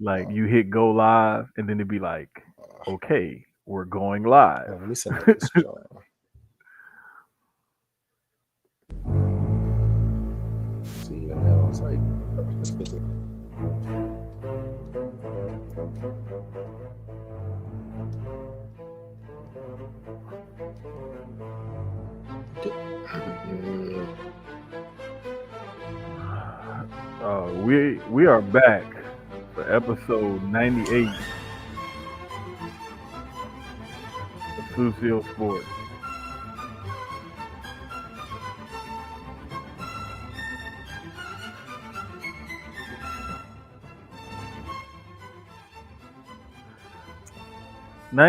Like you hit go live, and then it'd be like, okay, we're going live. Let me send out this joint. See, even now it's like, let's put it. We are back for episode 98 of Sucio Sports.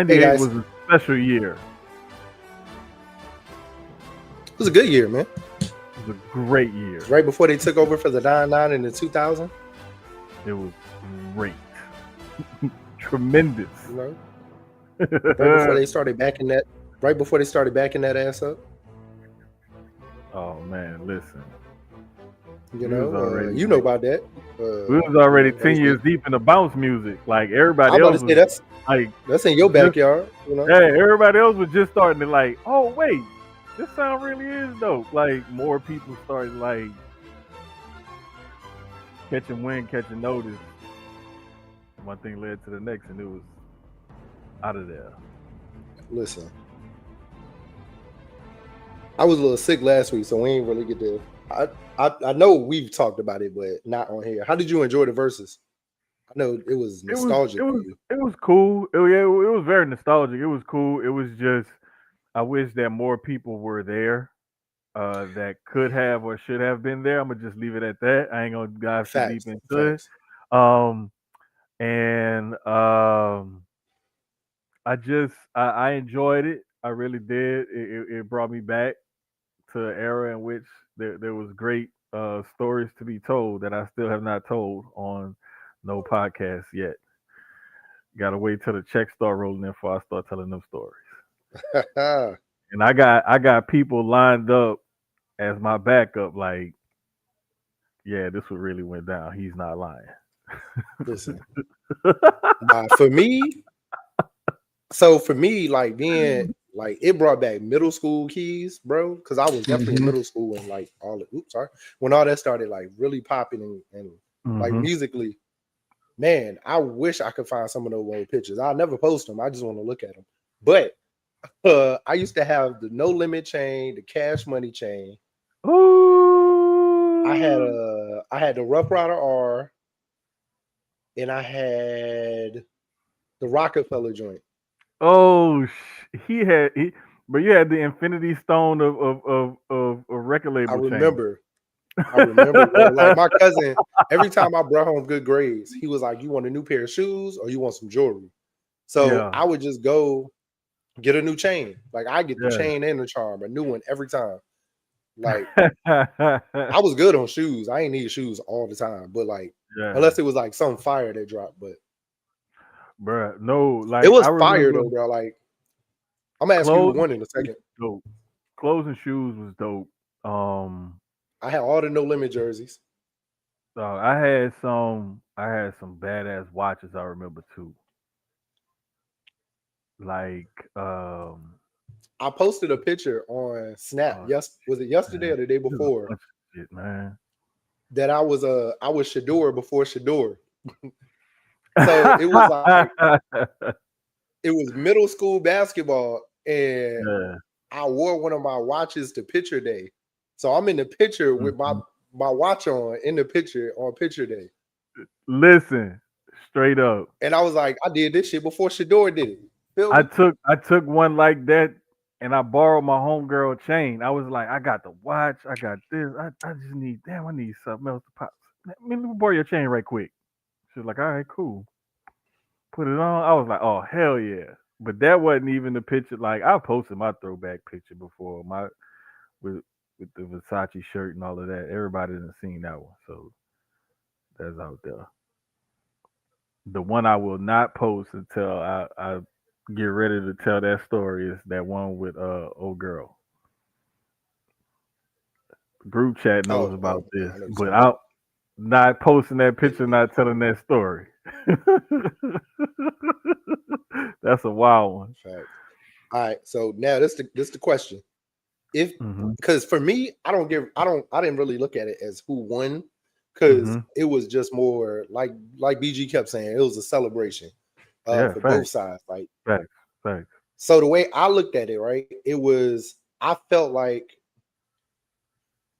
Hey 98 guys, was a special year. it was a good year, man. It was a great year. Right before they took over for the 99 in the 2000. It was great. Tremendous. You know, right before they started backing that. Right before they started backing that ass up. Oh man, listen. You We was know, already you know about that. we was already 10 years deep in the bounce music. Like I'm everybody about to else say was like that's in your just backyard. You know, hey, everybody else was just starting to like, oh wait, this sound really is dope. Like more people started like catching wind, catching notice. One thing led to the next, and it was out of there. listen, I was a little sick last week, so we ain't really get to. I know we've talked about it, but not on here. How did you enjoy the verses? I know it was It was nostalgic it for was you. it was cool. Yeah, it was very nostalgic. It was cool. It was just I wish that more people were there that could have or should have been there. I'm gonna just leave it at that. I ain't gonna dive too deep Facts, into it. facts. Um, and I enjoyed it. I really did. It brought me back to an era in which there was great stories to be told that I still have not told on no podcast yet. Gotta wait till the checks start rolling in before I start telling them stories. And I got people lined up as my backup. Like, yeah, this what really went down. He's not lying. Listen, for me, so for me, like being like it brought back middle school keys, bro. Because I was definitely in hmm middle school and like all the oops, sorry, when all that started like really popping and like hmm musically, man, I wish I could find some of those old pictures. I'll never post them. I just want to look at them. But I used to have the No Limit chain, the Cash Money chain. Ooh. I had the Rough Rider R, and I had the Rockefeller joint. Oh, but you had the Infinity Stone of record I label chain. remember. I remember, bro. Like my cousin, every time I brought home good grades, he was like, "You want a new pair of shoes or you want some jewelry?" So Yeah, I would just go get a new chain. Like I get the yeah. chain and the charm, a new one every time. Like I was good on shoes. I ain't need shoes all the time, but like Yeah, unless it was like some fire that dropped. But bruh. No, it like I was fire remember though, bro. Like I'm gonna ask you clothes and one in a shoes second. was dope. Clothes and shoes was dope. Um, I had all the No Limit jerseys. I had some badass watches. I remember too. Like I posted a picture on Snap. oh Yes, was it yesterday man, or the day there's a before? bunch of shit, man. That I was Shador before Shador. So it was like it was middle school basketball, and Yeah. I wore one of my watches to picture day. So I'm in the picture with Mhm. my watch on in the picture on picture day. Listen, straight up. And I was like, I did this shit before Shador did it. Feel I me? took I took one like that and I borrowed my homegirl chain. I was like, I got the watch, I got this. I just need damn, I need something else to pop. Let me borrow your chain right quick. She was like, all right, cool. Put it on. I was like, oh hell yeah. But that wasn't even the picture. Like I posted my throwback picture before my with with the Versace shirt and all of that. Everybody done seen that one, so that's out there. The one I will not post until I get ready to tell that story is that one with old girl. Group chat knows Oh, about yeah, this, I know what you're but talking about. I'm not posting that picture, not telling that story. That's a wild one. Fact. All right. So now this the question. If Mhm. because for me, I didn't really look at it as who won because Mhm. it was just more like BG kept saying, it was a celebration Yeah. for both Facts. sides. Like Facts. Facts. so the way I looked at it, right, it was I felt like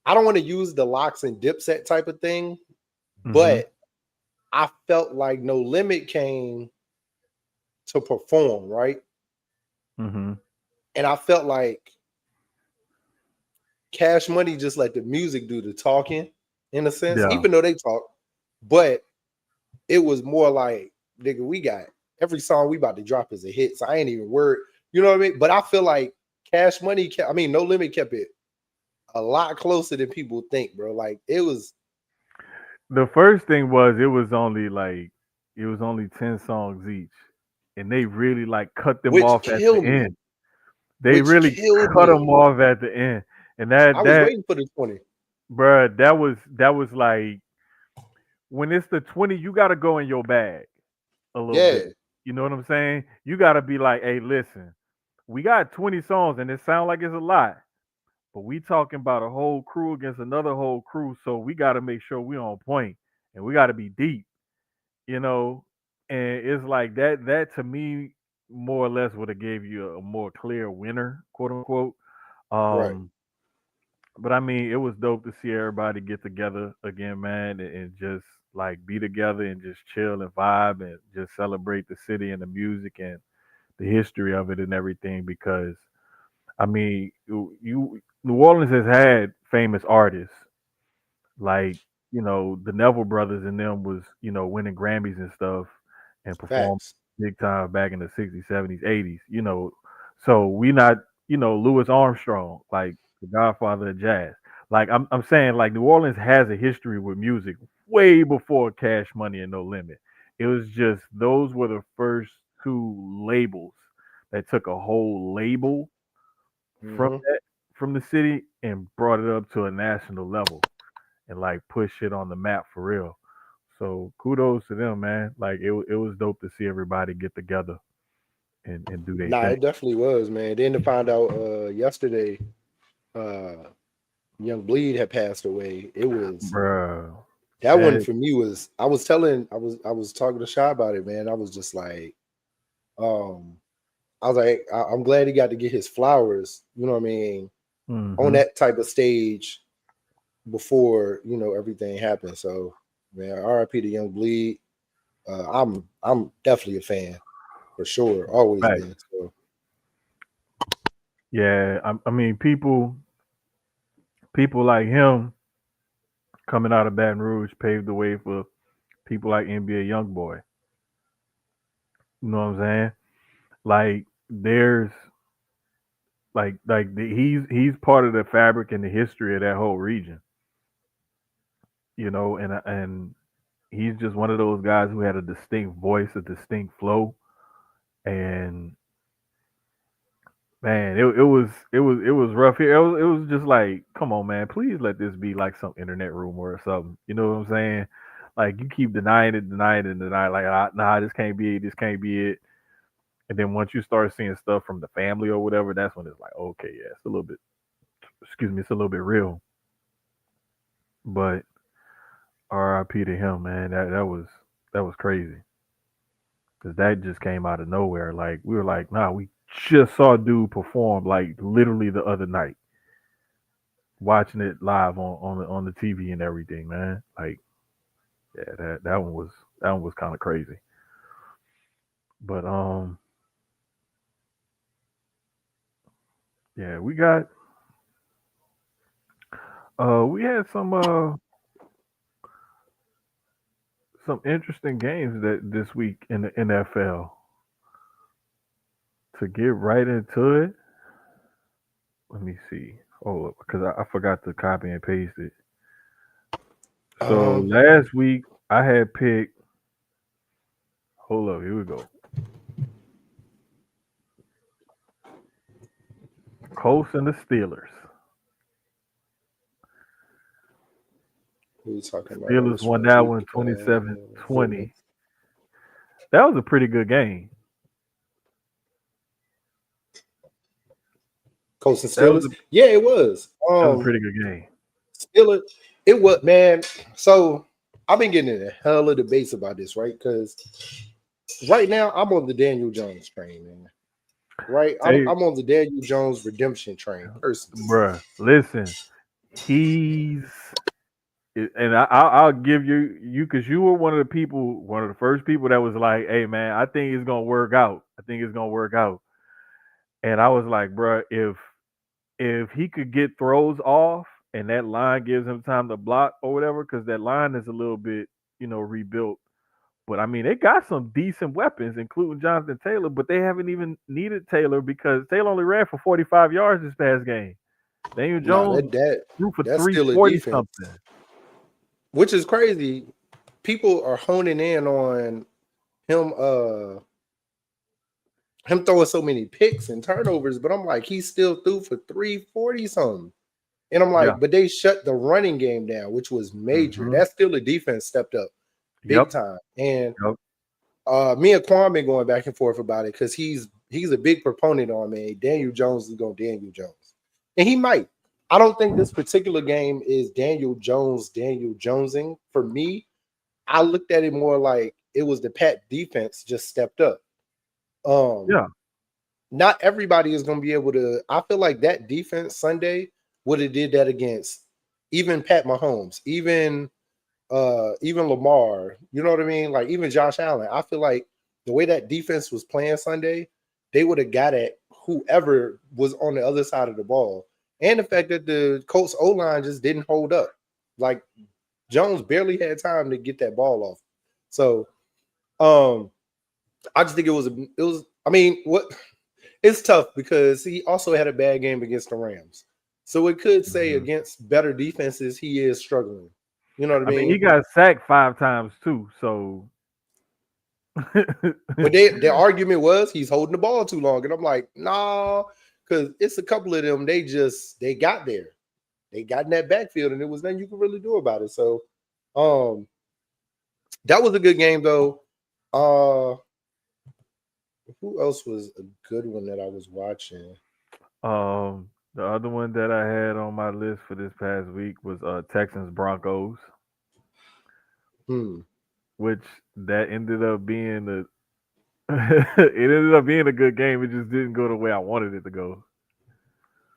I don't want to use the locks and dipset type of thing, Mhm. but I felt like No Limit came to perform, right? Mhm. And I felt like Cash Money just let the music do the talking in a sense, Yeah. even though they talk, but it was more like, nigga, we got every song we about to drop is a hit. So I ain't even worried. You know what I mean? But I feel like Cash Money kept, I mean, No Limit kept it a lot closer than people think, bro. Like it was The first thing was it was only 10 songs each, and they really like cut them which off at the killed me. end. They Which really killed cut them me. off at the end, and I was that waiting for the 20. bruh, that was like when it's the 20, you got to go in your bag a little Yeah. bit. You know what I'm saying? You got to be like, hey, listen, we got 20 songs, and it sounds like it's a lot. But we talking about a whole crew against another whole crew, so we got to make sure we on point and we got to be deep, you know. And it's like that. That to me, more or less, would have gave you a more clear winner, quote unquote. Right. Um, but I mean, it was dope to see everybody get together again, man, and just like be together and just chill and vibe and just celebrate the city and the music and the history of it and everything. Because I mean, New Orleans has had famous artists like the Neville brothers and them was winning Grammys and stuff and performed Facts. big time back in the 60s, 70s, 80s. So we not Louis Armstrong, like the Godfather of jazz. Like I'm saying, like New Orleans has a history with music way before Cash Money and No Limit. It was just those were the first two labels that took a whole label from Hmm. that from the city and brought it up to a national level and like push it on the map for real. So kudos to them, man. Like it was dope to see everybody get together and do their Nah, thing, it definitely was, man. Then to find out yesterday, uh Young Bleed had passed away. It was bro. that one That for me was I was talking to Shy about it, man. I was just like, um, I was like, I'm glad he got to get his flowers, you know what I mean, on hmm that type of stage before, everything happened. So man, RIP to Young Bleed. I'm definitely a fan for sure. Always right. been. So Yeah, I mean people like him coming out of Baton Rouge paved the way for people like NBA YoungBoy. You know what I'm saying? Like there's he's part of the fabric and the history of that whole region. And he's just one of those guys who had a distinct voice, a distinct flow, and man, it was rough here. It was just like, come on, man, please let this be like some internet rumor or something. You know what I'm saying? Like you keep denying it, like nah, this can't be it, this can't be it. And then once you start seeing stuff from the family or whatever, that's when it's like, okay, yeah, it's a little bit, excuse me, it's a little bit real. But R.I.P. to him, man. That was crazy because that just came out of nowhere. Like we were like, nah, we just saw dude perform like literally the other night, watching it live on the TV and everything, man. Like, yeah, that one was kind of crazy. But yeah, we had some interesting games that this week in the NFL. To get right into it, let me see. Oh, because I forgot to copy and paste it. So um last week I had picked. Hold up, here we go. Colts and the Steelers. who we talking about Steelers this won one that week? one Hold on. 27-20. That was a pretty good game. Colts and That was Steelers. Yeah, it was. a pretty good game. Steelers. It was, man. So I've been getting in a hell of debates about this, right? Because right now I'm on the Daniel Jones train, man. Right, Hey, I'm on the Daniel Jones redemption train, personally. bruh, listen. He's and I'll give you because you were one of the people, one of the first people that was like, "Hey, man, I think it's gonna work out. I think it's gonna work out." And I was like, "Bruh, if he could get throws off and that line gives him time to block or whatever, because that line is a little bit, rebuilt. But I mean, they got some decent weapons, including Jonathan Taylor, but they haven't even needed Taylor because Taylor only ran for 45 yards this past game. Daniel Nah, Jones threw for that's still a 340 defense, something. which is crazy. People are honing in on him, him throwing so many picks and turnovers, but I'm like, he still threw for 340 something. And I'm Yeah. like, but they shut the running game down, which was major. Hmm. That's still a defense stepped up big Yep. time. And Yep. me and Quan been going back and forth about it because he's a big proponent on, man, Daniel Jones is going Daniel Jones. And he might. I don't think this particular game is Daniel Jonesing. For me, I looked at it more like it was the Pat defense just stepped up. Um, Yeah. Not everybody is going to be able to. I feel like that defense Sunday would have did that against even Pat Mahomes, even Lamar. You know what I mean? Like even Josh Allen. I feel like the way that defense was playing Sunday, they would have got at whoever was on the other side of the ball. And the fact that the Colts O line just didn't hold up. Like Jones barely had time to get that ball off. So I just think it was I mean, what it's tough because he also had a bad game against the Rams. So it could say Hmm. against better defenses, he is struggling. You know what I I mean, he mean? got sacked 5 times too. So But their argument was he's holding the ball too long. And I'm like, nah, because it's a couple of them, they got there. They got in that backfield and there was nothing you could really do about it. So um that was a good game though. Uh who else was a good one that I was watching? the other one that I had on my list for this past week was Texans Broncos, Hmm. which that ended up being a it ended up being a good game. It just didn't go the way I wanted it to go.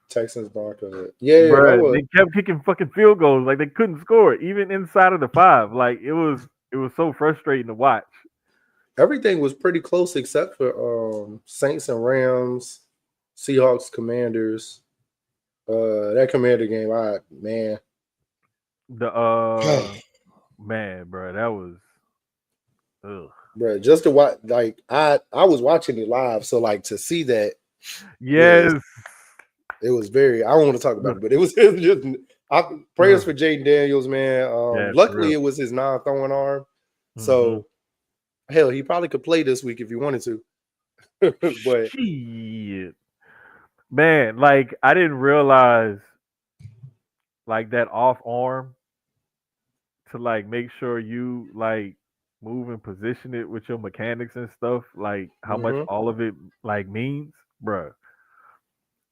Texans Broncos. Yeah, that Bruh, was they kept kicking fucking field goals. Like they couldn't score, even inside of the five. Like it was so frustrating to watch. everything was pretty close except for Saints and Rams, Seahawks, Commanders. That Commander game, I man, The man, bro, that was ugh. bro, just to watch, like I was watching it live, so like to see that was Yes. it was very. I don't want to talk about Ugh, it, but it was, it was just. Prayers ugh. for Jaden Daniels, man. Yeah, for Luckily real. it was his non-throwing arm, Hmm. so hell, he probably could play this week if he wanted to. But Shit. Man, like I didn't realize like that off arm to like make sure you like move and position it with your mechanics and stuff, like how much mhm. all of it like means, bruh.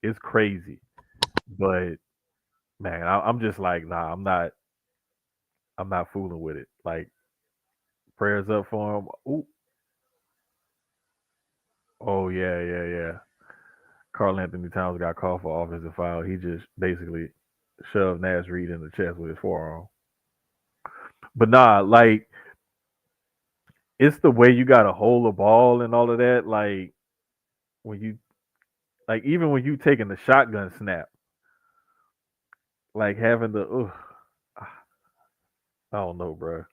It's crazy. But man, I'm just like, nah, I'm not fooling with it. Like prayers up for him. Ooh, oh yeah, yeah, yeah. Carl Anthony Towns got called for offensive foul. He just basically shoved Nash Reed in the chest with his forearm. But nah, like it's the way you gotta hold the ball and all of that. Like when you like even when you taking the shotgun snap, like having the I don't know, bro.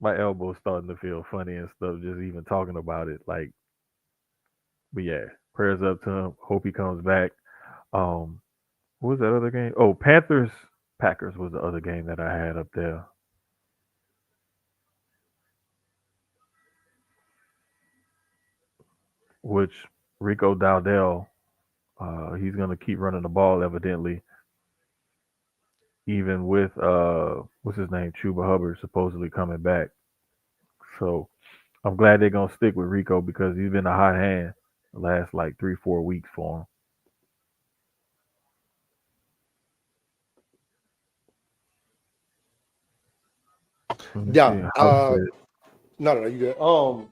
My elbow's starting to feel funny and stuff just even talking about it. Like, but yeah, prayers up to him. Hope he comes back. Um, what was that other game? Oh, Panthers Packers was the other game that I had up there, which Rico Dowdell, he's gonna keep running the ball evidently, even with what's his name, Chuba Hubbard supposedly coming back. So I'm glad they're gonna stick with Rico because he's been a hot hand the last like 3 4 weeks for him. Let me Yeah. see. House said, No, no, no, you good.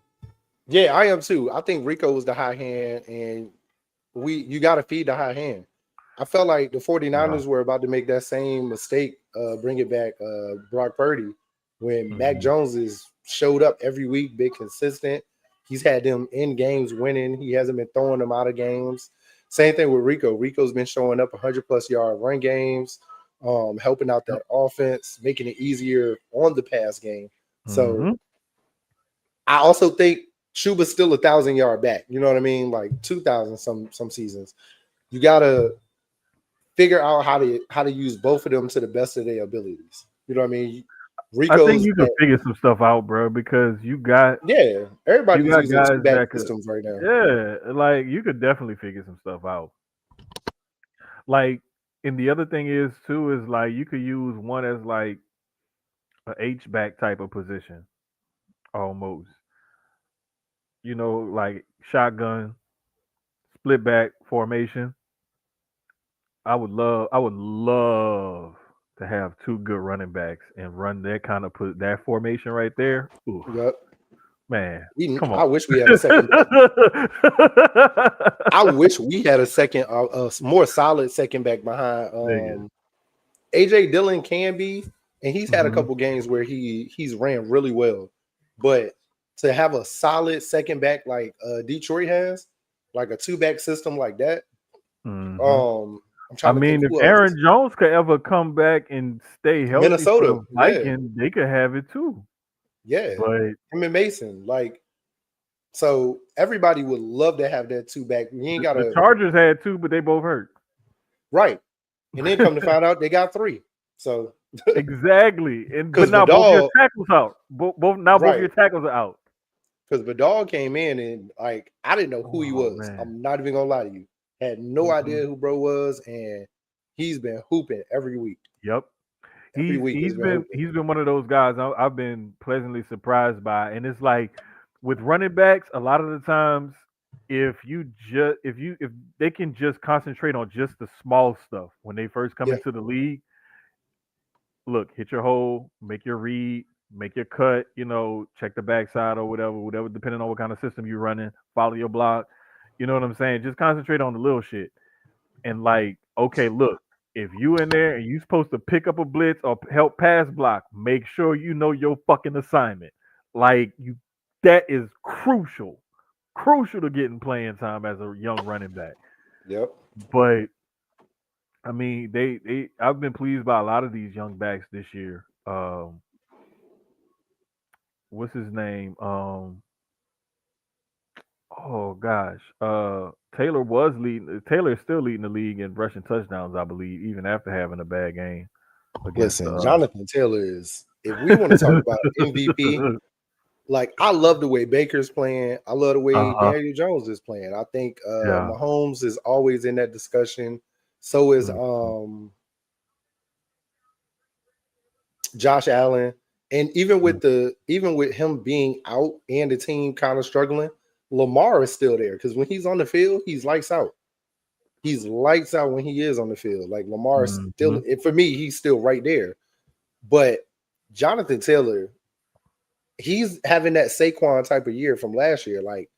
Yeah, I am too. I think Rico was the high hand, and you got to feed the high hand. I felt like the yeah. 49ers were about to make that same mistake, bring it back Brock Purdy when Mac Hmm. Jones is showed up every week, been consistent. He's had them in games winning. He hasn't been throwing them out of games. Same thing with Rico. Rico's been showing up 100 plus yard run games, helping out Yep. that offense, making it easier on the pass game. So Hmm. I also think Chuba's still 1,000 yard back. You know what I mean? Like 2,000 some seasons. You gotta figure out how to use both of them to the best of their abilities. You know what I mean? I think Rico's you could that figure some stuff out, bro, because yeah. you Everybody's got using two guys back that could, systems right now. yeah, like you could definitely figure some stuff out. Like, and the other thing is too is like you could use one as like a H back type of position almost. Like shotgun, split back formation. I would love to have two good running backs and run that kind of put that formation right there. Ooh, Yep. man, come on. I wish we had a second back. I wish we had a second, a more solid second back behind. Nigga. AJ Dillon can be, and he's had a Hmm. couple games where he's ran really well, but to have a solid second back like Detroit has, like a two back system like that. Hmm. I'm I trying to think mean, if who else. Aaron Jones could ever come back and stay healthy for Minnesota, the yeah, Vikings, they could have it too. yeah. But Him and Mason, like so, everybody would love to have that two back. You ain't the gotta Chargers had two, but they both hurt. right, and then come to find out they got three. So, Exactly. And but because now both your Vidal, tackles out. Both your right, tackles are out. because Vidal came in and like I didn't know who he Oh was. man. I'm not even gonna lie to you. Had no Hmm. idea who bro was, and he's been hooping every week. Yep. Every He's week he's he's been been hooping. he's been one of those guys I've been pleasantly surprised by, and it's like with running backs, a lot of the times, if they can just concentrate on just the small stuff when they first come Yeah, into the league, look, hit your hole, make your read, make your cut, check the backside or whatever, depending on what kind of system you're running, follow your block. You know what I'm saying? Just concentrate on the little shit. And like, okay, look, if you in there and you supposed to pick up a blitz or help pass block, make sure you know your fucking assignment. Like that is crucial to getting playing time as a young running back. yep. But I mean, they I've been pleased by a lot of these young backs this year. What's his name? Oh gosh, Taylor is still leading the league in rushing touchdowns, I believe, even after having a bad game against Listen, Jonathan Taylor is. If we want to talk about MVP, like I love the way Baker's playing. I love the way uh-huh. Daniel Jones is playing. I think Yeah. Mahomes is always in that discussion. So is Mm. Josh Allen. And Mm. even with him being out and the team kind of struggling, Lamar is still there because when he's on the field, he's lights out. He's lights out when he is on the field. Like Lamar is still, Mhm. for me, he's still right there. But Jonathan Taylor, he's having that Saquon type of year from last year. Like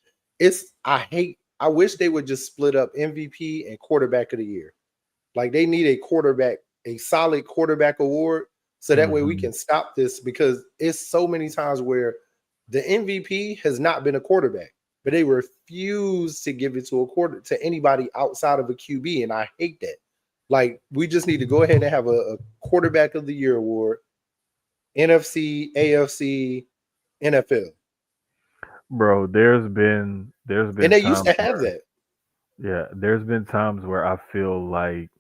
I wish they would just split up MVP and quarterback of the year. Like they need a quarterback, a solid quarterback award, so that way we Mhm. can stop this because it's so many times where the MVP has not been a quarterback, but they refuse to give it to a quarter to anybody outside of a QB, and I hate that. Like we just need to go ahead and have a quarterback of the year award, NFC, AFC, NFL, Bro, there's and been they used times to have where that there's been times where I feel like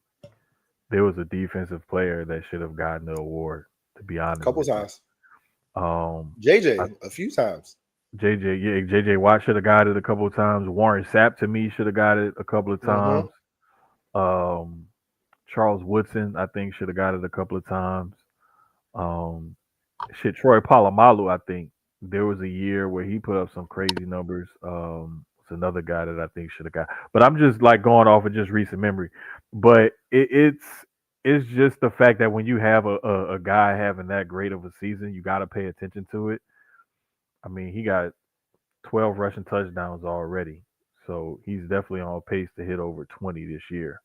there was a defensive player that should have gotten the award, to be a honest couple with you. times. I, JJ a few times. JJ Watt should have got it a couple of times. Warren Sapp to me should have got it a couple of Hmm. times. Um, Charles Woodson, I think, should have got it a couple of times. Um, Troy Polamalu, I think. There was a year where he put up some crazy numbers. It's another guy that I think should have got, but I'm just like going off of just recent memory. But it's just the fact that when you have a guy having that great of a season, you got to pay attention to it. I mean, he got 12 rushing touchdowns already, so he's definitely on pace to hit over 20 this year,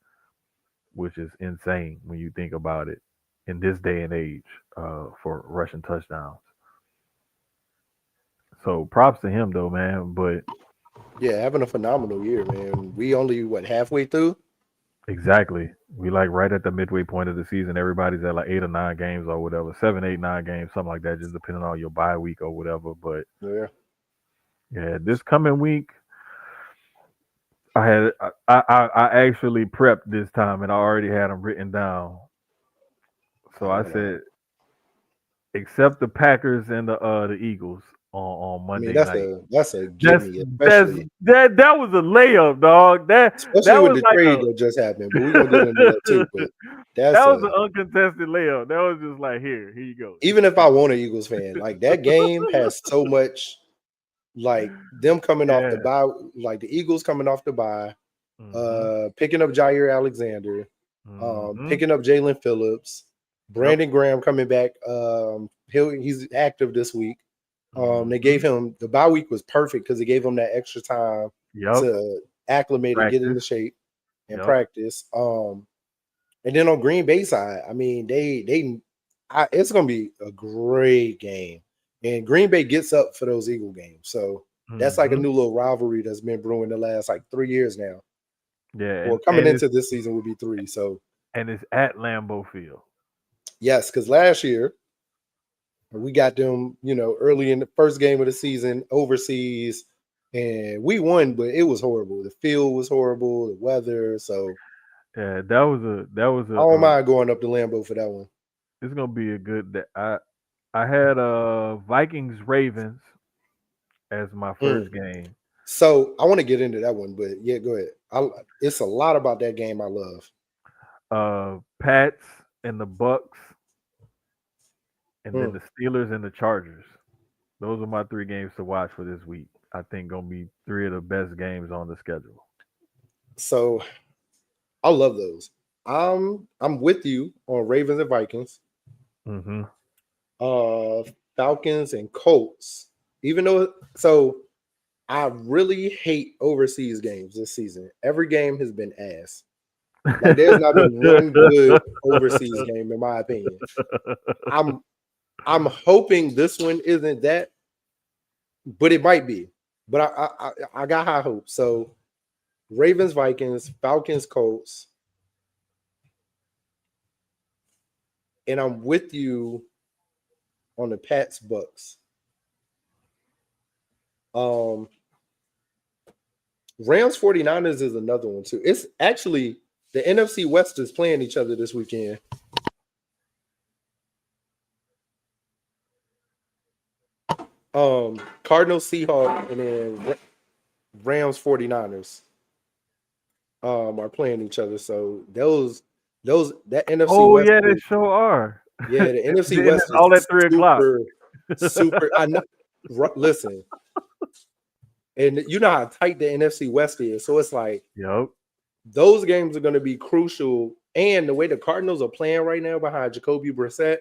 which is insane when you think about it in this day and age for rushing touchdowns. So props to him though, man. But Yeah, having a phenomenal year, man. We only what halfway through. exactly, we like right at the midway point of the season. Everybody's at like 8 or 9 games or whatever, 7, 8, 9 games, something like that, just depending on your bye week or whatever. But Yeah, yeah, this coming week, I actually prepped this time and I already had them written down. So I hold on. said, except the Packers and the Eagles on I mean, Monday night. that's a give That's me, that's especially that was a layup, dog. That with was the like trade a that just happened. But we're gonna get into that too. But that that's was a an uncontested layup. That was just like here you go. even if I want an Eagles fan, like that game has so much like them coming off the Yeah. bye, like the Eagles coming off the bye, Mhm. picking up Jair Alexander, Mhm. picking up Jalen Phillips, Yep. Brandon Graham coming back. He's active this week. They gave Mhm. him the bye week was perfect because it gave him that extra time Yep. to acclimate and get into Practice. shape and Yep. practice. And then on Green Bay side, I mean, it's gonna be a great game, and Green Bay gets up for those Eagle games, so that's like a Mhm. new little rivalry that's been brewing the last like 3 years now. Yeah, Or and coming and it's into this season would be three. So and it's at Lambeau Field. yes, because last year we got them, early in the first game of the season overseas, and we won, but it was horrible. The field was horrible, the weather. So Yeah, that was a I don't mind going up to Lambeau for that one. it's gonna be a good day. I had Vikings Ravens as my Mm. first game. So I want to get into that one, but yeah, go ahead. It's a lot about that game I love. Pats and the Bucks, and then Mm. the Steelers and the Chargers. Those are my three games to watch for this week. I think gonna be three of the best games on the schedule. So I love those. I'm with you on Ravens and Vikings, Mm-hmm. uh, Falcons and Colts. Even though, so I really hate overseas games this season. Every game has been ass. Like there's not been one good overseas game in my opinion. I'm I'm hoping this one isn't that, but it might be. But I got high hopes. So Ravens, Vikings, Falcons, Colts, and I'm with you on the Pats, Bucks. Um, Rams 49ers is another one too. It's actually the NFC West is playing each other this weekend. Cardinals, Seahawks, and then Rams 49ers are playing each other. So those that NFC Oh West yeah, they is, sure are. yeah, the NFC And West it's is all at 3 o'clock. super, super. I know. Listen, and you know how tight the NFC West is. So it's like Yep. those games are going to be crucial. And the way the Cardinals are playing right now behind Jacoby Brissett,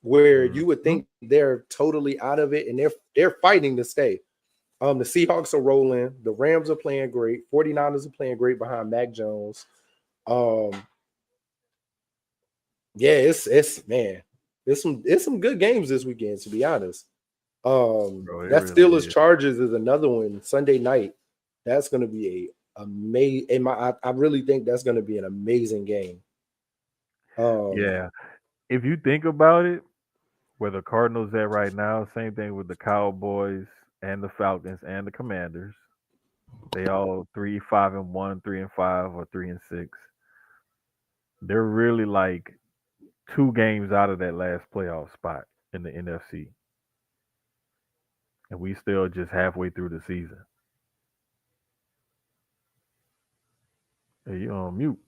where you would Mm-hmm. think they're totally out of it and they're fighting to stay. The Seahawks are rolling. The Rams are playing great. 49ers are playing great behind Mac Jones. Um, yeah, it's man, it's some good games this weekend, to be honest. Bro, it That really Steelers is. Chargers is another one Sunday night. That's going to be a amazing. I really think that's going to be an amazing game. Um, Yeah. If you think about it, where the Cardinals at right now, same thing with the Cowboys and the Falcons and the Commanders. They all 3-5-1, 3-5, or 3-6. They're really like 2 games out of that last playoff spot in the NFC, and we still just halfway through the season. Hey, you on mute?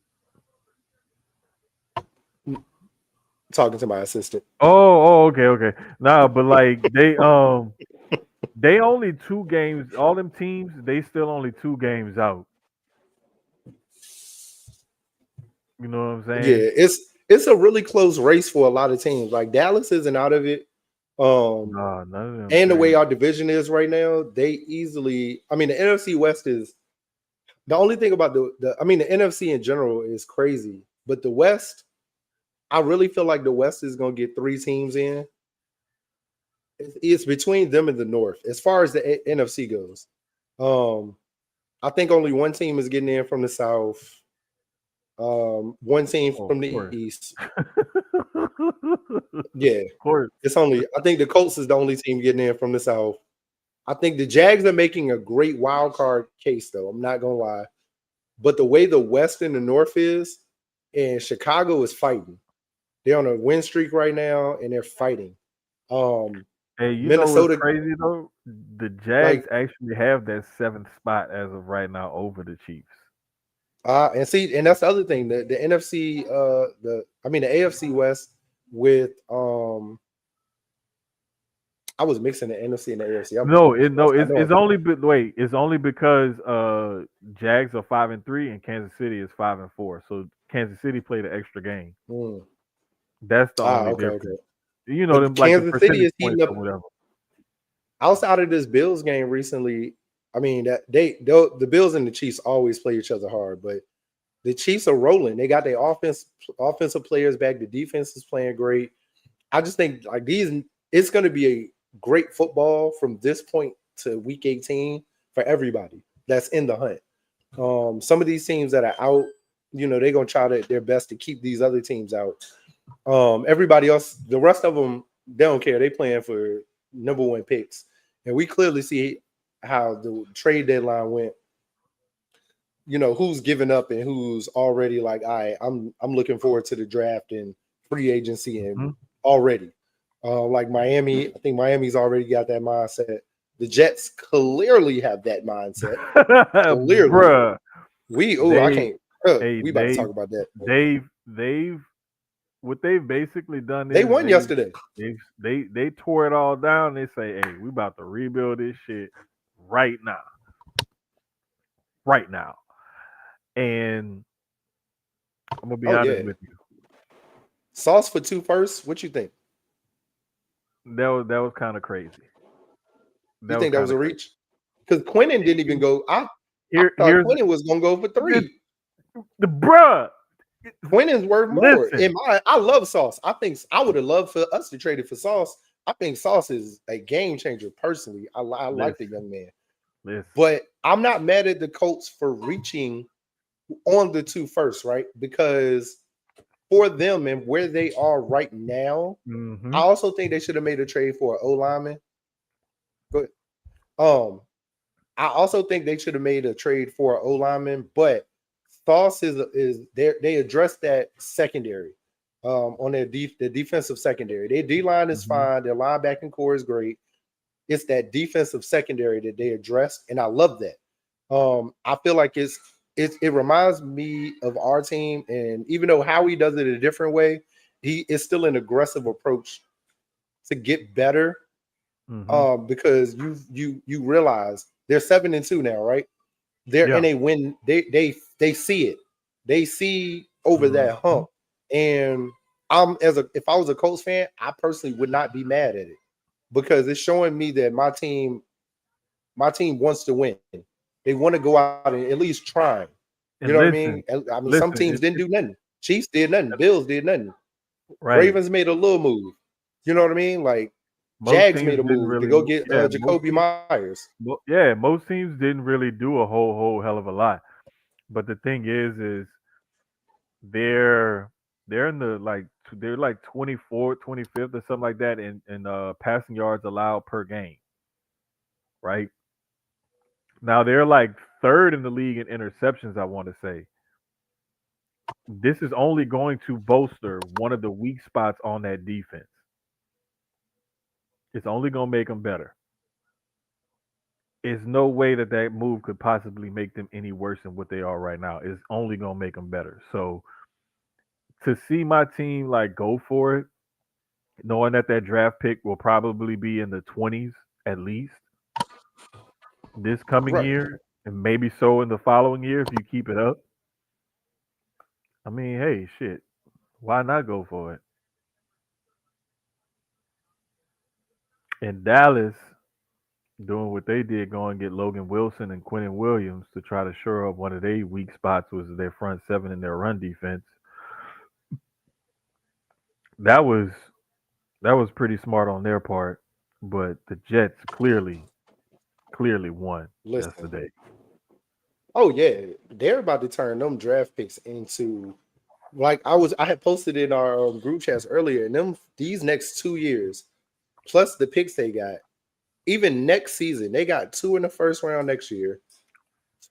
talking to my assistant. Oh, okay, okay. Nah, but like they They only 2 games. All them teams, they still only 2 games out. You know what I'm Yeah, saying? it's a really close race for a lot of teams. Like Dallas isn't out of it. Um, Nah, none of them and the way crazy. our division is right now, they easily. I mean, the NFC West is the only thing about the. I mean, the NFC in general is crazy, but the West, I really feel like the West is going to get 3 teams in. It's between them and the North as far as the NFC goes. Um, I think only one team is getting in from the South. One team Oh, from of the course. East. Of Yeah, course. it's only. I think the Colts is the only team getting in from the South. I think the Jags are making a great wild card case, though. I'm not gonna lie, but the way the West and the North is, and Chicago is fighting. They're on a win streak right now, and they're fighting. Um, Hey, you know what's Minnesota, crazy though? The Jags like, actually have that 7th spot as of right now over the Chiefs. and see, and that's the other thing. The NFC, the AFC West with I was mixing the NFC and the AFC. I'm No, confused. no, I know I'm it's only wait, it's only because Jags are 5-3 and Kansas City is 5-4. So Kansas City played an extra game. mm. That's the only Okay, okay. difference. You know them But like the Kansas City percentage is heating points up or whatever. outside of this Bills game recently. I mean that the Bills and the Chiefs always play each other hard, but the Chiefs are rolling. They got their offensive players back. The defense is playing great. I just think like these, it's going to be a great football from this point to week 18 for everybody that's in the hunt. Some of these teams that are out, they're gonna try their best to keep these other teams out. Everybody else, the rest of them, they don't care. They playing for number 1 picks, and we clearly see how the trade deadline went. Who's giving up and who's already like, all right, I'm looking forward to the draft and free agency and Mhm. already. Like Miami, I think Miami's already got that mindset. The Jets clearly have that mindset. Clearly, Bruh. I They can't. hey We about to talk about that. they've what they've basically done They is won yesterday. they tore it all down. They say, hey, we about to rebuild this shit right now. Right now. And I'm gonna be Oh honest yeah, with you. Sauce for 2 firsts. What you think? That was kind of crazy. You That was think that was kind a of crazy. reach? Because Quentin didn't even go. I thought Here's Quentin was gonna go for the, 3. the bruh. Quentin's worth more. Listen, I love Sauce. I think I would have loved for us to trade it for Sauce. I think Sauce is a game changer personally. I like the listen, young man, listen. but I'm not mad at the Colts for reaching on the 2 firsts, right? Because for them and where they are right now, I Hmm. also think they should have made a trade for an O lineman. But I also think they should have made a trade for an O lineman, but Sauce is they addressed that secondary on the defensive secondary. Their D line is Hmm. fine. Their linebacking core is great. It's that defensive secondary that they addressed, and I love that. I feel like it reminds me of our team, and even though Howie does it a different way, he is still an aggressive approach to get better. Hmm. Because you realize they're 7-2 now, right? They're in Yeah. a win. They see it. They see over that Hmm. hump. And if I was a Colts fan, I personally would not be mad at it because it's showing me that my team wants to win. They want to go out and at least try. You know what And I mean? listen, I mean, some listen. teams didn't do nothing. Chiefs did nothing. Bills did nothing. Right. Ravens made a little move. You know what I mean? Like Most Jags teams made a didn't move to really. go get Yeah. Jacoby Myers. Yeah. Most teams didn't really do a whole hell of a lot. But the thing is they're they're in the they're like 24th, 25th or something like that in passing yards allowed per game, right? Now they're like third in the league in interceptions, I want to say. This is only going to bolster one of the weak spots on that defense. It's only going to make them better. There's no way that that move could possibly make them any worse than what they are right now. It's only going to make them better. So to see my team like go for it, knowing that that draft pick will probably be in the 20s at least, this coming Right. year and maybe so in the following year if you keep it up. I mean, hey, shit, why not go for it? And Dallas doing what they did, go and get Logan Wilson and Quentin Williams to try to shore up one of their weak spots was their front seven and their run defense. That was that was pretty smart on their part, but the Jets clearly won Listen. yesterday. Oh yeah, they're about to turn them draft picks into like I had posted in our group chats earlier, and them these next 2 years plus the picks they got, even next season they got two in the first round next year,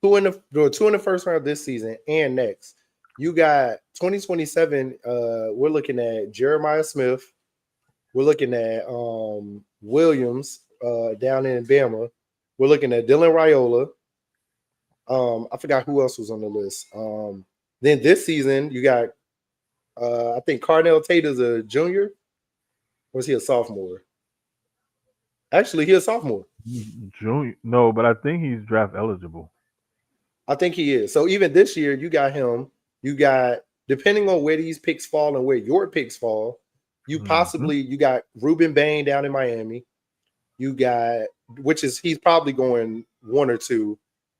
two in the first round this season and next. You got 2027. We're looking at Jeremiah Smith. We're looking at Williams down in Bama. We're looking at Dylan Raiola. I forgot who else was on the list. Then this season you got I think Carnell Tate is a junior. Or is he a sophomore? Actually, he's a sophomore. Junior, no, but I think he's draft eligible. I think he is. So even this year, you got him. You got depending on where these picks fall and where your picks fall, Hmm. you got Ruben Bain down in Miami. You got which is he's probably going one or two.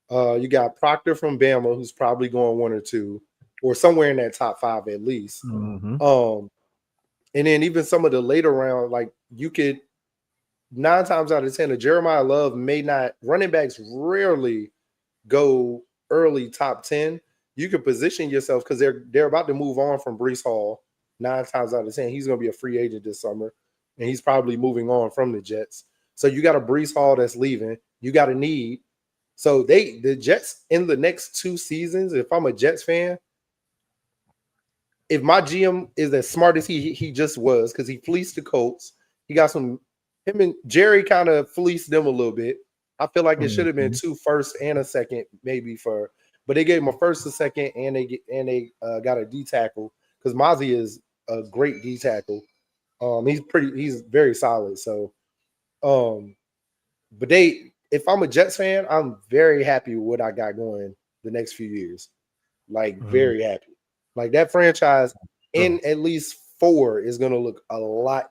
You got Proctor from Bama, who's probably going one or two, or somewhere in that top five at least. Hmm. Um, and then even some of the later round, like you could 9 times out of ten, a Jeremiah Love may not running backs rarely go early top 10. You can position yourself because they're about to move on from Brees Hall 9 times out of 10. He's gonna be a free agent this summer, and he's probably moving on from the Jets. So you got a Brees Hall that's leaving, you got a need. So the Jets in the next 2 seasons, if I'm a Jets fan, if my GM is as smart as he just was, because he fleeced the Colts, he got some him and Jerry kind of fleeced them a little bit. I feel like it should have been Hmm. two first and a second, maybe but they gave him a first, a second, and they got a D tackle because Mozzie is a great D tackle. He's very solid. So, um, but if I'm a Jets fan, I'm very happy with what I got going the next few years. Like Hmm. very happy. Like that franchise in Sure. at least four is gonna look a lot.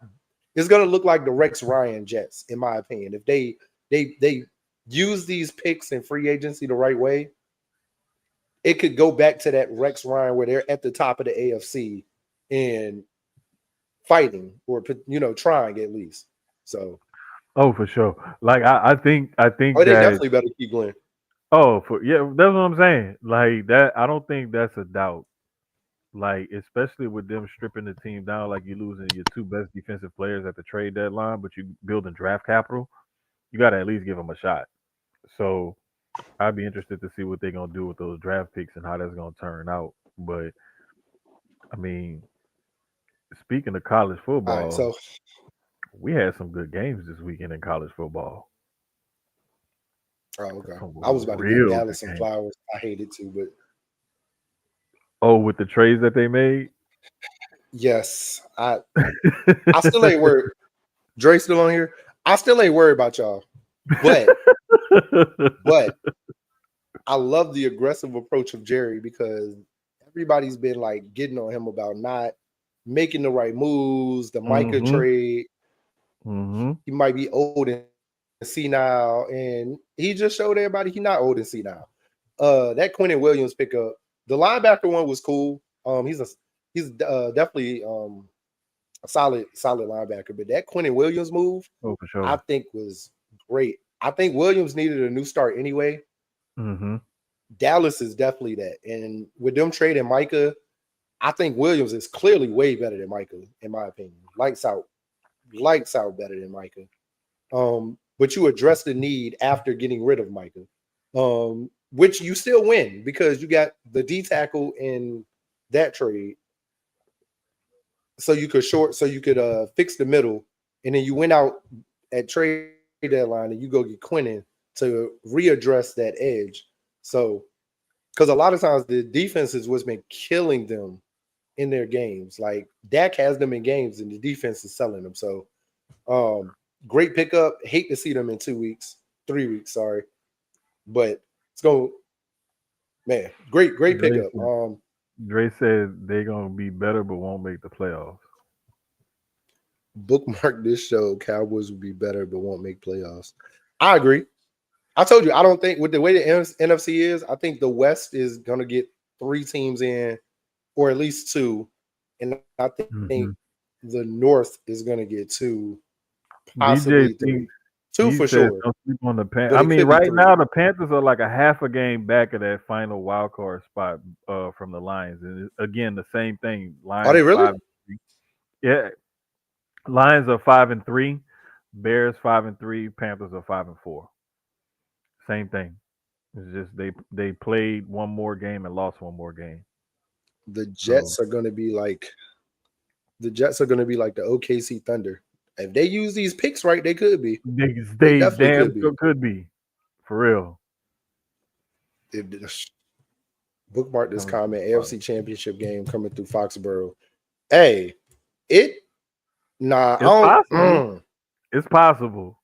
It's gonna look like the Rex Ryan Jets, in my opinion. If they use these picks and free agency the right way, it could go back to that Rex Ryan where they're at the top of the AFC and fighting or trying at least. So, Oh, for sure. Like I think oh, they that definitely better keep going. oh for yeah, that's what I'm saying. Like that, I don't think that's a doubt. Like especially with them stripping the team down, like you losing your two best defensive players at the trade deadline, but you building draft capital. You got to at least give them a shot. So I'd be interested to see what they're gonna do with those draft picks and how that's gonna turn out. But I mean, speaking of college All right, football, so we had some good games this weekend in college football. oh, okay. Some I was about to give real good Dallas some games. flowers. I hate it too, but Oh, with the trades that they made. yes, I still ain't worried. Dre still on here. I still ain't worried about y'all, but but I love the aggressive approach of Jerry because everybody's been like getting on him about not making the right moves. The Micah Mhm. trade, Mhm. he might be old and senile, and he just showed everybody he's not old and senile. That Quentin Williams pickup, the linebacker one was cool. He's definitely a solid linebacker, but that Quentin Williams move, Oh, for I sure. think was great. I think Williams needed a new start anyway. Mhm. Dallas is definitely that. And with them trading Micah, I think Williams is clearly way better than Micah, in my opinion. Lights out better than Micah. But you address the need after getting rid of Micah. Which you still win because you got the D tackle in that trade. So you could fix the middle, and then you went out at trade deadline and you go get Quentin to readdress that edge. So because a lot of times the defense is what's been killing them in their games. Like Dak has them in games and the defense is selling them. So great pickup. Hate to see them in 2 weeks, 3 weeks, sorry. but it's going man, great Dre pickup. said, Dre said they gonna be better but won't make the playoffs. Bookmark this show. Cowboys will be better, but won't make playoffs. I agree. I told you, I don't think with the way the NFC is, I think the West is gonna get 3 teams in, or at least 2, and I think Mm-hmm. the North is gonna get 2, possibly DJ 3, thinks 2 he for said sure, don't sleep on the Pan. but I it mean, could be right 3. now the Panthers are like a half a game back of that final wild card spot from the Lions, and again the same thing. Are they Lions really? 5-3. Yeah, Lions are 5-3. Bears 5-3. Panthers are 5-4. Same thing. It's just they played one more game and lost one more game. The So Jets are gonna be like the OKC Thunder. If they use these picks right, they could be. They they definitely damn could be. sure could be for real. If bookmark this Coming from comment, Fox. AFC Championship game coming through Foxborough. Hey, it nah, I It's don't. possible. It's possible.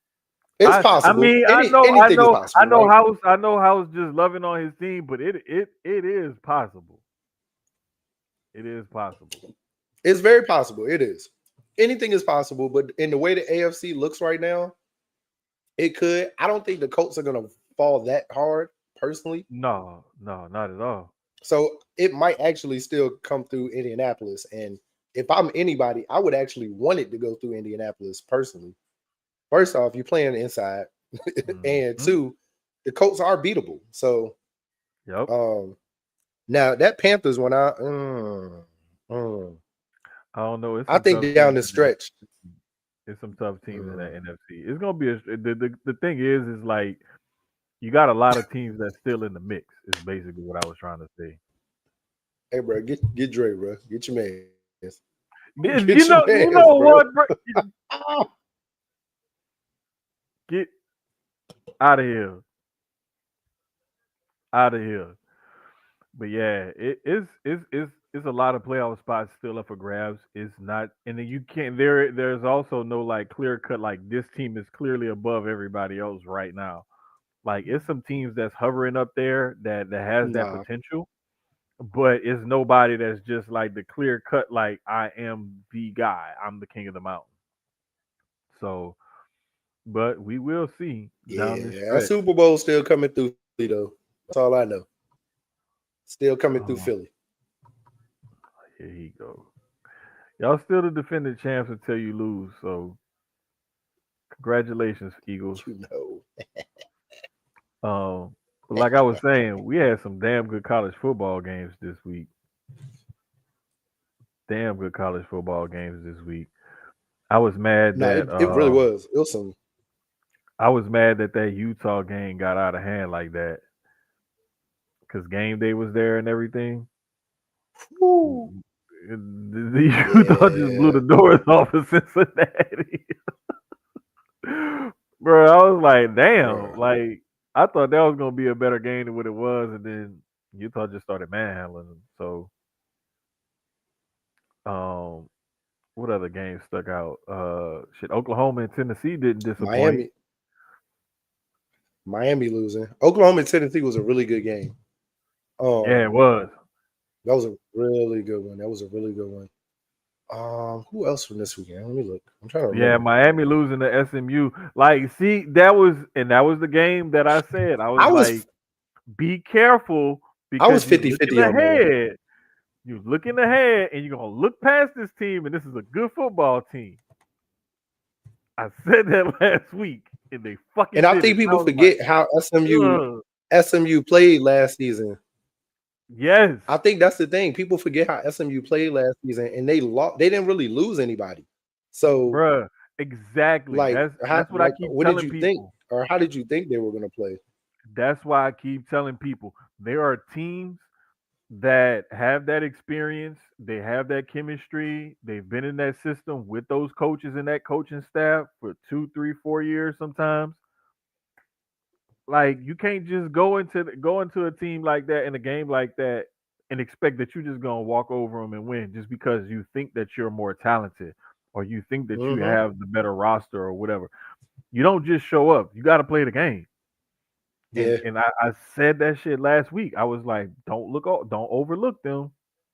It's I possible. mean I Anything is know possible, right? I know House just loving on his team, but it is possible. It is possible. It's very possible. It is. Anything is possible, but in the way the AFC looks right now, it could. I don't think the Colts are gonna fall that hard, personally. No, no, not at all. So it might actually still come through Indianapolis. And if I'm anybody, I would actually want it to go through Indianapolis personally. First off, you're playing inside, and Hmm. 2, the Colts are beatable. So Yep. um now that Panthers one, I don't know. It's I some think tough down teams the in that. stretch. It's some tough teams in that mm, NFC. It's gonna be the thing is like you got a lot of teams that's still in the mix. Is basically what I was trying to say. Hey, bro, get Dre, bro. Get your man's. Get your You man's, know bro. what, bro? Ah, Get out of here, out of here. But yeah, it's a lot of playoff spots still up for grabs. It's not, and then you can't. There's also no like clear cut like this team is clearly above everybody else right now. Like it's some teams that's hovering up there that has that nah, potential, but it's nobody that's just like the clear cut like I am the guy. I'm the king of the mountain. So, but we will see down the yeah, that stretch. Super Bowl still coming through Philly though. That's all I know. Still coming through Oh, Philly. here he goes. Y'all still the defending champs until you lose. So congratulations, Eagles. You know. Um, but like I was saying, we had some damn good college football games this week. Damn good college football games this week. I was mad No, that it really was. It was some. that Utah game got out of hand like that because game day was there and everything. Woo, The Utah just blew yeah, the doors off of Cincinnati. Bro, I was like, damn, bro. like I thought that was gonna be a better game than what it was, and then Utah just started manhandling them. So, um, what other games stuck out? Shit, Oklahoma and Tennessee didn't disappoint. Miami, Miami losing. Oklahoma and Tennessee was a really good game. Yeah, Um, it was. that was a really good one. That was a really good one. Who else from this weekend? Let me look. I'm trying to Yeah, remember. Miami losing to SMU. Like, see, that was the game that I said. I was I like, was be careful I because was 50-50 on that one. you looking ahead, and you're gonna look past this team, and this is a good football team. I said that last week, and they And fucking I did think it. I people was like, forget how ugh, SMU played last season. yes, I think that's the thing. People forget how SMU played last season, and they lost. They didn't really lose anybody. So, bruh, exactly. like, That's what I keep what did telling you think, people. or how did you think they were going to play? That's why I keep telling people there are teams that have that experience, they have that chemistry, they've been in that system with those coaches and that coaching staff for 2, 3, 4 years sometimes. Like you can't just go into a team like that in a game like that and expect that you're just gonna walk over them and win just because you think that you're more talented or you think that you Hmm. have the better roster or whatever. You don't just show up. You got to play the game. Yeah. And I said that shit last week. I was like, don't overlook them.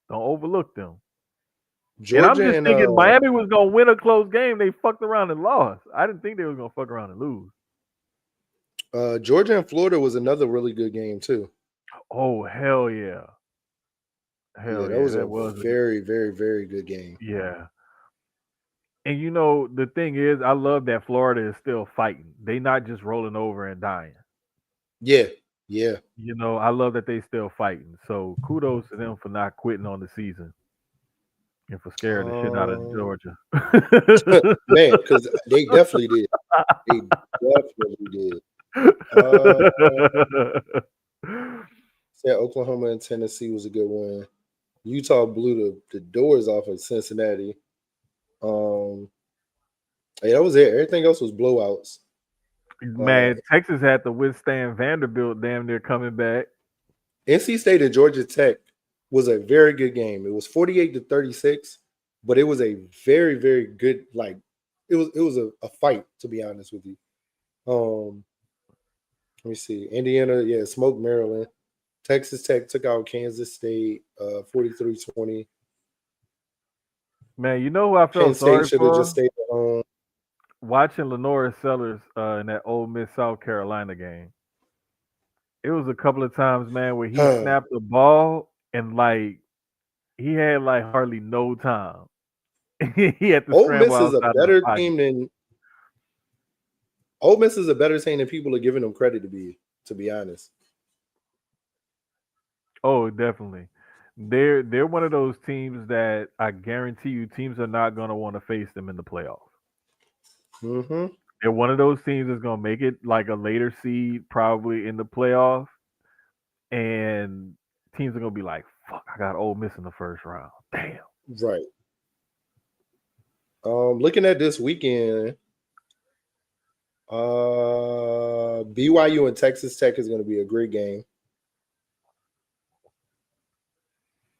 Don't overlook them. And I'm Georgia just and thinking Miami was gonna win a close game. They fucked around and lost. I didn't think they was gonna fuck around and lose. Georgia and Florida was another really good game too. Oh hell yeah. Yeah, Hell that yeah. was That a was a good very, very, very good game. yeah. And the thing is, I love that Florida is still fighting. They not just rolling over and dying. Yeah, yeah. I love that they still fighting. So kudos to them for not quitting on the season and for scaring the shit out of Um, Georgia. man, because they definitely did. They definitely did. Uh, said Oklahoma and Tennessee was a good one. Utah blew the doors off of Cincinnati. Um, yeah, that was it. Everything else was blowouts. Uh, Man, Texas had to withstand Vanderbilt damn near coming back. NC State and Georgia Tech was a very good game. It was 48-36, but it was a very, very good, like it was a fight, to be honest with you. Let me see. Indiana, yeah, smoked Maryland. Texas Tech took out Kansas State 43-20. Man, you know who I Penn felt State sorry should have just for? stayed at home. Watching Lenora Sellers in that Ole Miss South Carolina game. It was a couple of times, man, where he snapped the ball and he had like hardly no time. He had to Ole scramble Miss is a outside of the better pocket. team than Ole Miss is a better team than people are giving them credit to be. To be honest, Oh, definitely. They're one of those teams that I guarantee you teams are not gonna want to face them in the playoffs. hmm They're one of those teams that's gonna make it like a later seed, probably in the playoffs, and teams are gonna be like, "Fuck, I got Ole Miss in the first round." Damn. right. Looking at this weekend, BYU and Texas Tech is going to be a great game.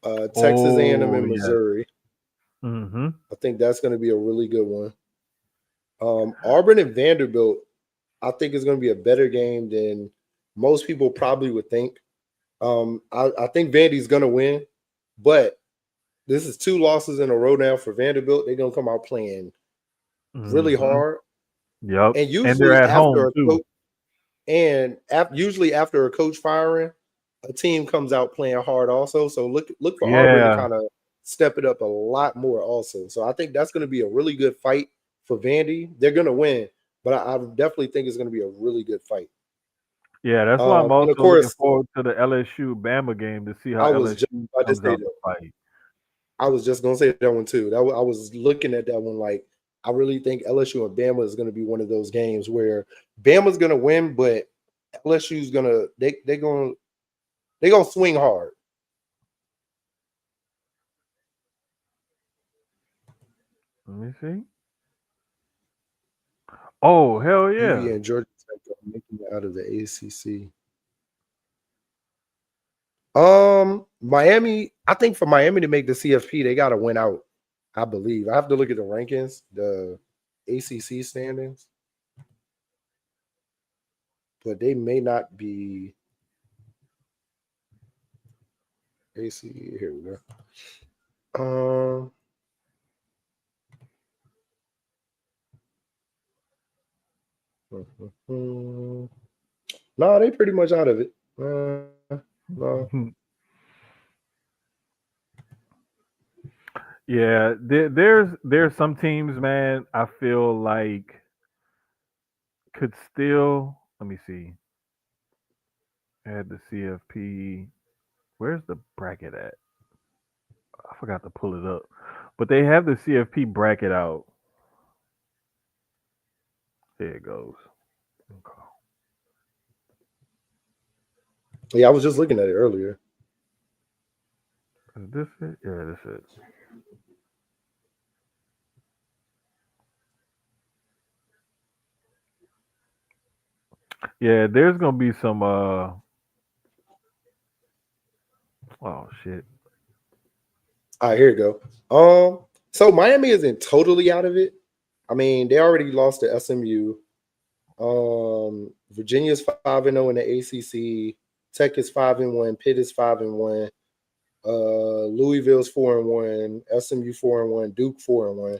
Texas A&M Oh and yeah. Missouri. Mm-hmm. I think that's going to be a really good one. Auburn and Vanderbilt, I think is going to be a better game than most people probably would think. I think Vandy's going to win, but this is two losses in a row now for Vanderbilt. They're going to come out playing really Mm-hmm. hard, Yep. and And they're usually at home after a too. coach usually after a coach firing, a team comes out playing hard also. So look for Auburn to Yeah. kind of step it up a lot more also. So I think that's going to be a really good fight for Vandy. They're going to win, but I definitely think it's going to be a really good fight. Yeah, that's why I'm And of also looking course, forward to the LSU Bama game to see how I was just LSU about to comes say out that. the fight. I was just going to say that one too. I was looking at that one like I really think LSU and Bama is going to be one of those games where Bama's going to win, but LSU's going to they're going to swing hard. Let me see. Oh, hell UVA yeah. and Georgia Tech are making it out of the ACC. Miami. I think for Miami to make the CFP, they got to win out. I believe. I have to look at the rankings, the ACC standings, but they may not be AC. Here we go. Um, no, they pretty much out of it. No, Yeah, there's some teams, man, I feel like could still let me see. Add the CFP. Where's the bracket at? I forgot to pull it up. But they have the CFP bracket out. There it goes. Okay. yeah, I was just looking at it earlier. Is this it? Yeah, this it. Yeah, there's gonna be some oh shit. All right, here we go. So Miami isn't totally out of it. I mean, they already lost to SMU. Virginia's 5-0 in the ACC. Tech is 5-1. Pitt is 5-1. Louisville's 4-1. SMU 4-1. Duke 4-1.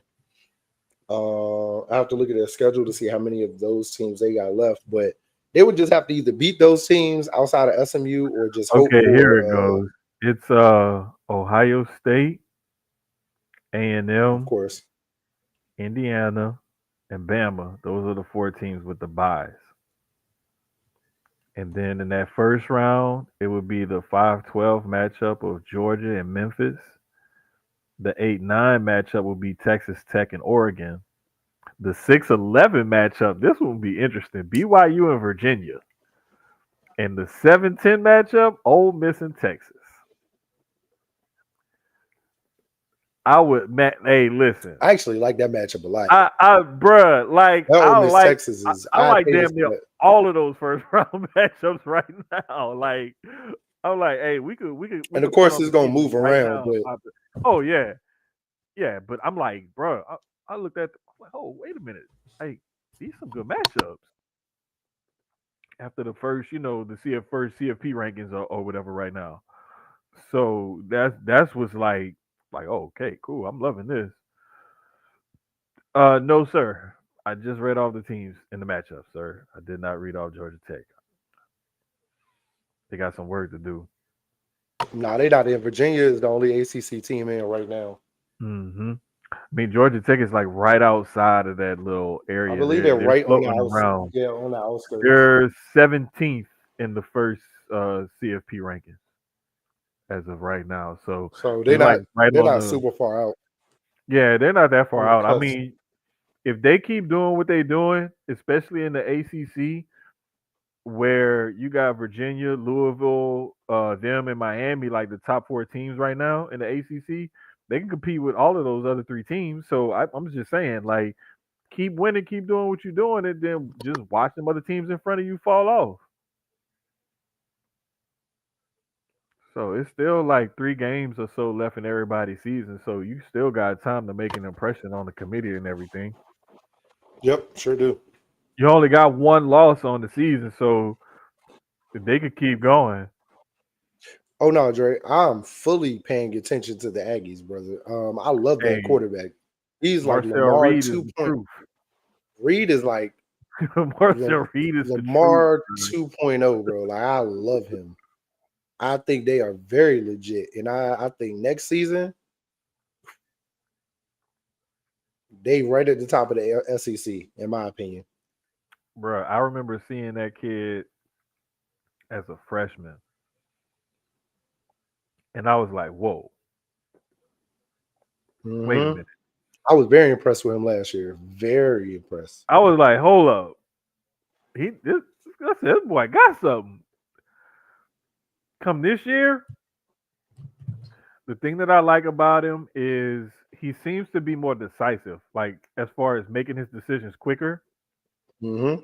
I have to look at their schedule to see how many of those teams they got left, but they would just have to either beat those teams outside of SMU or just hope Okay, for here it goes. It's Ohio State, of A&M, course. Indiana, and Bama. Those are the four teams with the buys. And then in that first round, it would be the 5-12 matchup of Georgia and Memphis. The 8-9 matchup would be Texas Tech and Oregon. The 6-11 matchup, this one will be interesting. BYU and Virginia. And the 7-10 matchup, Ole Miss and Texas. Hey, listen. I actually like that matchup a lot. Bruh, like That Ole Miss Texas is I like pay to damn see near that. all of those first round matchups right now. Like, I'm like, hey, we And of could put course on it's the gonna TV move right around, now. but Oh yeah, yeah. But I'm like, bruh, I looked at, I'm like, oh wait a minute, like these some good matchups after the first, the first CFP rankings or whatever right now. So that's what's like, oh, okay, cool. I'm loving this. No, sir. I just read all the teams in the matchup, sir. I did not read all Georgia Tech. They got some work to do. nah, they not in. Virginia is the only ACC team in right now. I mean, Georgia Tech is like right outside of that little I area. believe They're they're they're right on the floating around. yeah, on the outskirts. They're 17th in the first CFP rankings as of right now. So So they're like right they're on not the. super far out Yeah, they're not that on far the out. I cusp. mean, if they keep doing what they're doing, especially in the ACC, where you got Virginia, Louisville, them and Miami, like the top four teams right now in the ACC, they can compete with all of those other three teams. So I'm just saying, like, keep winning, keep doing what you're doing, and then just watch them other teams in front of you fall off. So it's still like 3 games or so left in everybody's season. So you still got time to make an impression on the committee and everything. Yep, sure do. You only got one loss on the season, so if they could keep going. Oh no, Dre, I'm fully paying attention to the Aggies, brother. I love that Hey, quarterback. He's like Marcel Lamar Reed is 2. the truth. Reed is like Marcel Reed is the truth. Lamar 2.0, bro. Like I love him. I think they are very legit, and I think next season they right at the top of the SEC, in my opinion. Bro, I remember seeing that kid as a freshman, and I was like, "Whoa, wait a Hmm. minute." I was very impressed with him last year. Very impressed. I was like, "Hold up, this boy got something." Come this year, the thing that I like about him is he seems to be more decisive. Like as far as making his decisions quicker, Hmm.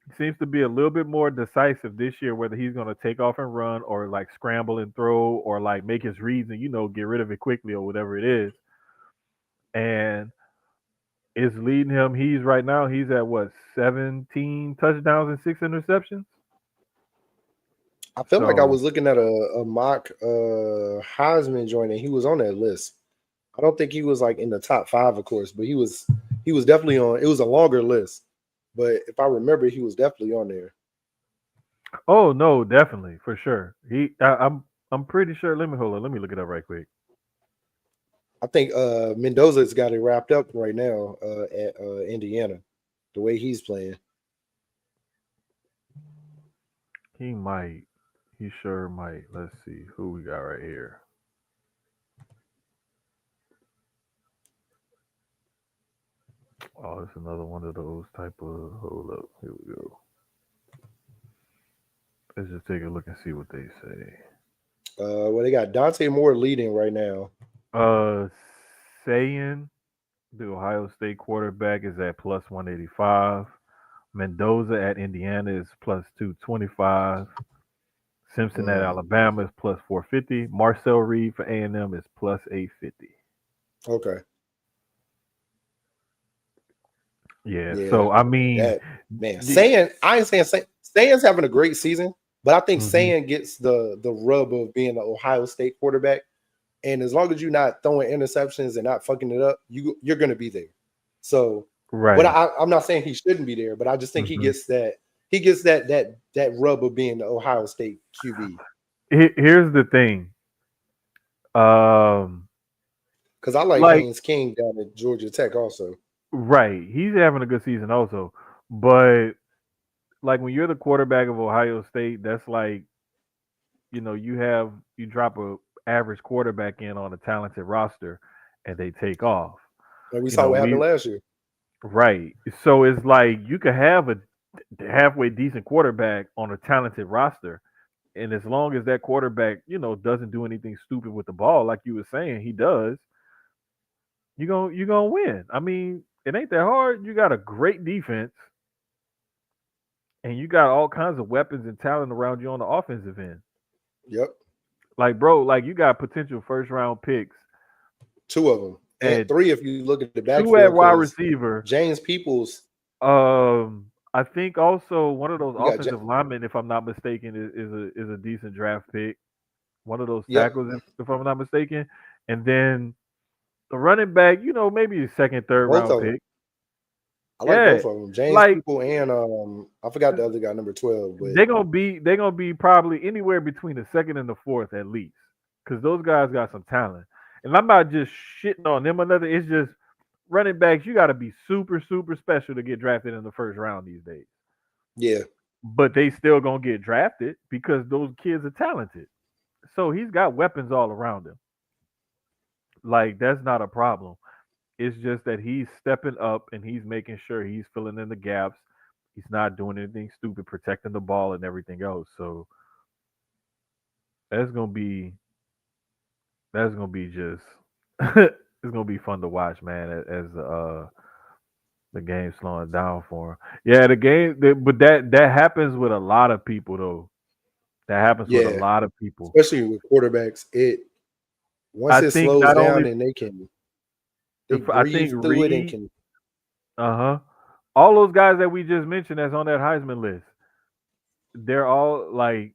he seems to be a little bit more decisive this year. Whether he's going to take off and run, or like scramble and throw, or like make his reads and get rid of it quickly, or whatever it is, and is leading him. He's right now. He's at what 17 touchdowns and 6 interceptions. I feel like I So, was looking at a mock Heisman joint, and he was on that list. I don't think he was like in the top five, of course, but he was definitely on. It was a longer list, but if I remember, he was definitely on there. oh no, definitely for sure. I'm pretty sure. Let me hold on. Let me look it up right quick. I think Mendoza's got it wrapped up right now at Indiana, the way he's playing. He might. He sure might. Let's see who we got right here. Oh, it's another one of those type of. Hold up. Here we go. Let's just take a look and see what they say. Well, they got Dante Moore leading right now. Uh, Sayin, the Ohio State quarterback, is at plus 185. Mendoza at Indiana is plus 225. Simpson at Mm, Alabama is plus 450. Marcel Reed for A&M is plus 850. okay. Yeah. Yeah, So I mean, that man. the, I ain't saying Sayan's having a great season, but I think mhm. Sayan gets the rub of being an Ohio State quarterback. And as long as you're not throwing interceptions and not fucking it up, you're gonna be there. So, but Right. I'm not saying he shouldn't be there, but I just think Mhm. he gets that rub of being the Ohio State QB. Here's the thing. Um, Because I like like Haynes King down at Georgia Tech also. right, he's having a good season also, but like when you're the quarterback of Ohio State, that's like you drop a average quarterback in on a talented roster, and they take off. And we You saw know what happened we last year. right. So it's like you could have a halfway decent quarterback on a talented roster. And as long as that quarterback, doesn't do anything stupid with the ball, like you were saying, he does, you gonna win. I mean, it ain't that hard. You got a great defense, and you got all kinds of weapons and talent around you on the offensive end. Yep, Like, bro, like you got potential first round picks two of them and at three if you look at the two backfield at wide because receiver. James Peoples. I think also one of those You got offensive linemen, if I'm not mistaken, is a decent draft pick. One of those yep, tackles, if I'm not mistaken, and then the running back, maybe a second, third both round of them. pick. I like Yeah, both of them. James like People and I forgot the other guy, number 12, but they're gonna be probably anywhere between the second and the fourth at least, because those guys got some talent. And I'm not just shitting on them or nothing. It's just running backs. You got to be super super special to get drafted in the first round these days. yeah, But they still gonna get drafted because those kids are talented. So he's got weapons all around him. Like that's not a problem. It's just that he's stepping up and he's making sure he's filling in the gaps. He's not doing anything stupid, protecting the ball and everything else. So that's gonna be that's gonna be just it's gonna be fun to watch, man. As the game slowing down for him. Yeah, but that happens with a lot of people though. That happens with a yeah. lot of people. Especially with quarterbacks, it once I it think slows not only down and they if I think breathe through it and Reed, can uh-huh, all those guys that we just mentioned that's on that Heisman list, they're all like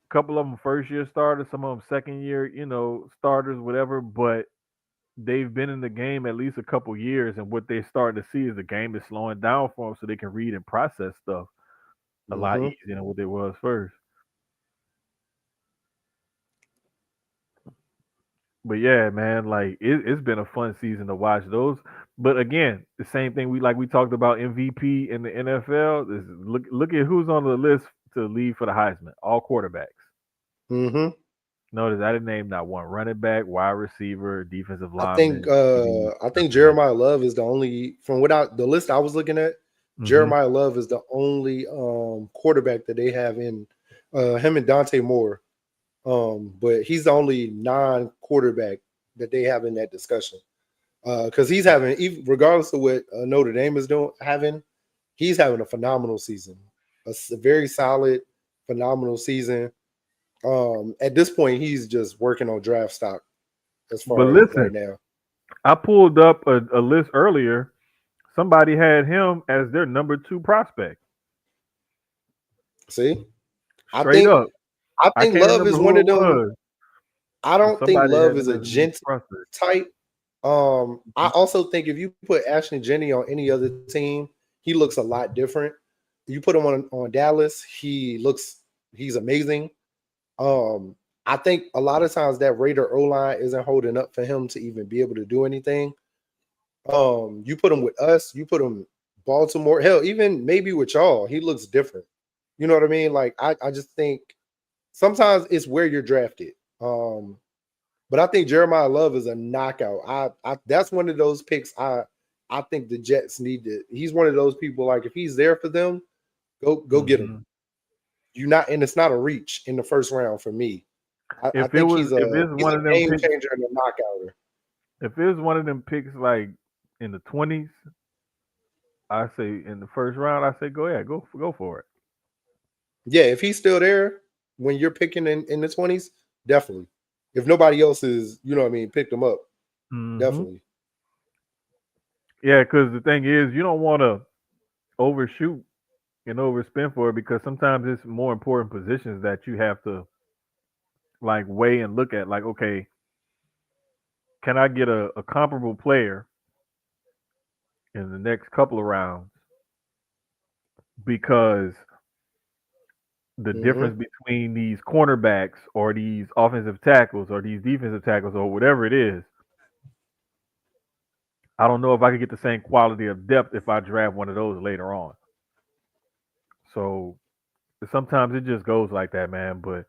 a couple of them first year starters, some of them second year, starters, whatever. But they've been in the game at least a couple years, and what they're starting to see is the game is slowing down for them, so they can read and process stuff a lot mm-hmm. easier than what it was first. But yeah, man, like it's been a fun season to watch those. But again, the same thing we talked about MVP in the NFL. Look at who's on the list to lead for the Heisman. All quarterbacks. Mm-hmm. Notice I didn't name not one running back, wide receiver, defensive I think lineman, QB, nothing. Jeremiah Love is the only from the list I was looking at, Mm-hmm. Jeremiah Love is the only quarterback that they have in him and Dante Moore. But he's the only non-quarterback that they have in that discussion. Because he's having, even regardless of what Notre Dame is he's having a phenomenal season, a very solid, phenomenal season. At this point, he's just working on draft stock as But far as listen, right now. I pulled up a list earlier. Somebody had him as their number two prospect. See, I Straight think up. I I think can't Love remember is who one it of them. was, I but don't think somebody Love had is him a as a number two gent prospect. type. I also think if you put Ashton Jenney on any other team, he looks a lot different. You put him on Dallas, he's amazing. Um, I think a lot of times that Raider O line isn't holding up for him to even be able to do anything. You put him with us, you put him Baltimore, hell, even maybe with y'all, he looks different. You know what I mean? Like I just think sometimes it's where you're drafted. But I think Jeremiah Love is a knockout. I that's one of those picks I think the Jets need to. He's one of those people like if he's there for them, go get him. Hmm. You not and it's not a reach in the first round for me. I think If it's he's one of a them game picks, changer and a knockouter. if it was one of them picks like in the 20s, I say in the first round, I say go ahead, go for it. Yeah, if he's still there when you're picking in the 20s, definitely. If nobody else is, you know what I mean, picked him up, Hmm. definitely. Yeah, because the thing is, you don't want to overshoot and overspend for it because sometimes it's more important positions that you have to like weigh and look at. Like, okay, can I get a comparable player in the next couple of rounds? Because the Mm-hmm. difference between these cornerbacks or these offensive tackles or these defensive tackles or whatever it is, I don't know if I could get the same quality of depth if I draft one of those later on. So sometimes it just goes like that, man. But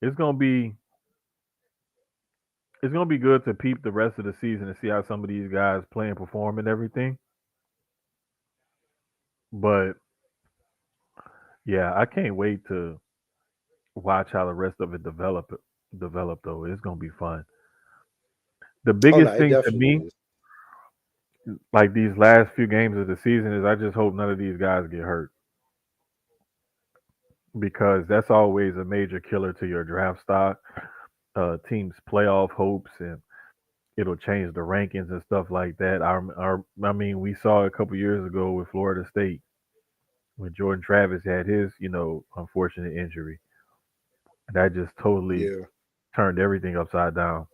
it's gonna be it's gonna be good to peep the rest of the season and see how some of these guys play and perform and everything. But yeah, I can't wait to watch how the rest of it develop though. It's gonna be fun. The Oh no, biggest it thing to definitely me, is. like these last few games of the season, is I just hope none of these guys get hurt because that's always a major killer to your draft stock, teams' playoff hopes, and it'll change the rankings and stuff like that. I mean, we saw a couple years ago with Florida State when Jordan Travis had his, unfortunate injury. That just totally Yeah. turned everything upside down.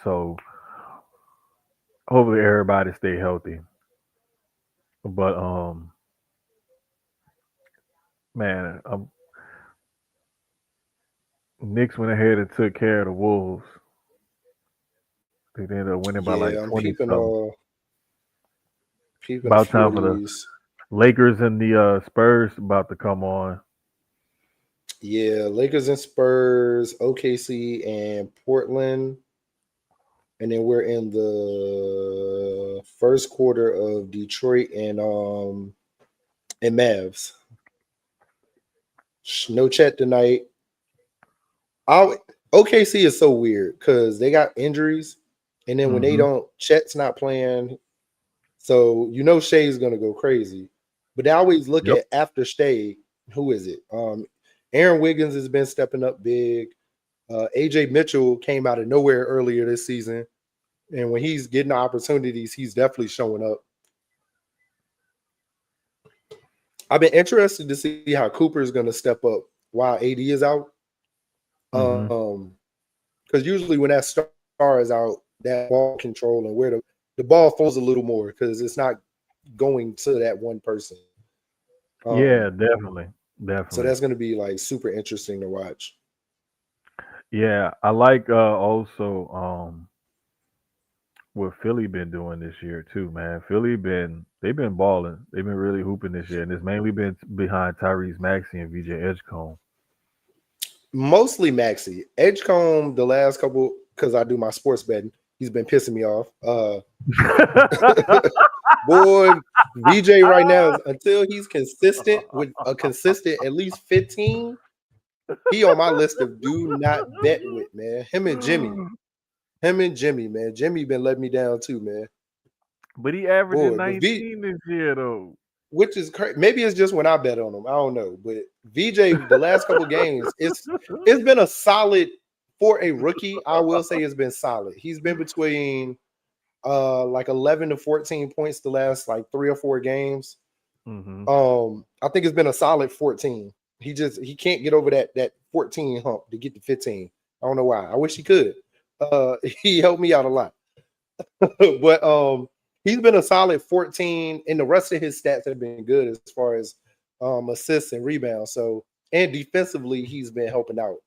So hopefully everybody stay healthy. But man, Knicks went ahead and took care of the Wolves. They ended up winning by like Yeah, I'm 20 peeping something. peeping a About few time of for the these. Lakers and the Spurs about to come on. Yeah, Lakers and Spurs, OKC and Portland. And then we're in the first quarter of Detroit and Mavs. No chat tonight. I OKC is so weird because they got injuries, and then when they Hmm. don't, Chet's not playing, so Shea's gonna go crazy. But they always look Yep. at after Shea, who is it? Aaron Wiggins has been stepping up big. AJ Mitchell came out of nowhere earlier this season, and when he's getting the opportunities, he's definitely showing up. I've been interested to see how Cooper is going to step up while AD is out. Hmm. Because usually when that star is out, that ball control and where the ball falls a little more because it's not going to that one person. Um, Yeah, definitely, so definitely. that's going to be like super interesting to watch. Yeah, I like also what Philly been doing this year too, man. They've been balling. They've been really hooping this year, and it's mainly been behind Tyrese Maxey and VJ Edgecombe. Mostly Maxi. Edgecombe, the last couple, because I do my sports betting, he's been pissing me off. Boy, VJ right now is until he's consistent with a consistent at least 15, he on my list of do not bet with, man. Him and Jimmy. Him and Jimmy, man. Jimmy been letting me down too, man. But he averaging Boy, but V, 19 this year though. which is crazy. Maybe it's just when I bet on him. I don't know. But VJ, the last couple games, it's been a solid for a rookie. I will say it's been solid. He's been between like 11 to 14 points the last like 3 or 4 games. Hmm. I think it's been a solid 14. He can't get over that 14 hump to get to 15. I don't know why. I wish he could. He helped me out a lot. But he's been a solid 14, and the rest of his stats have been good as far as assists and rebounds. So and defensively, he's been helping out.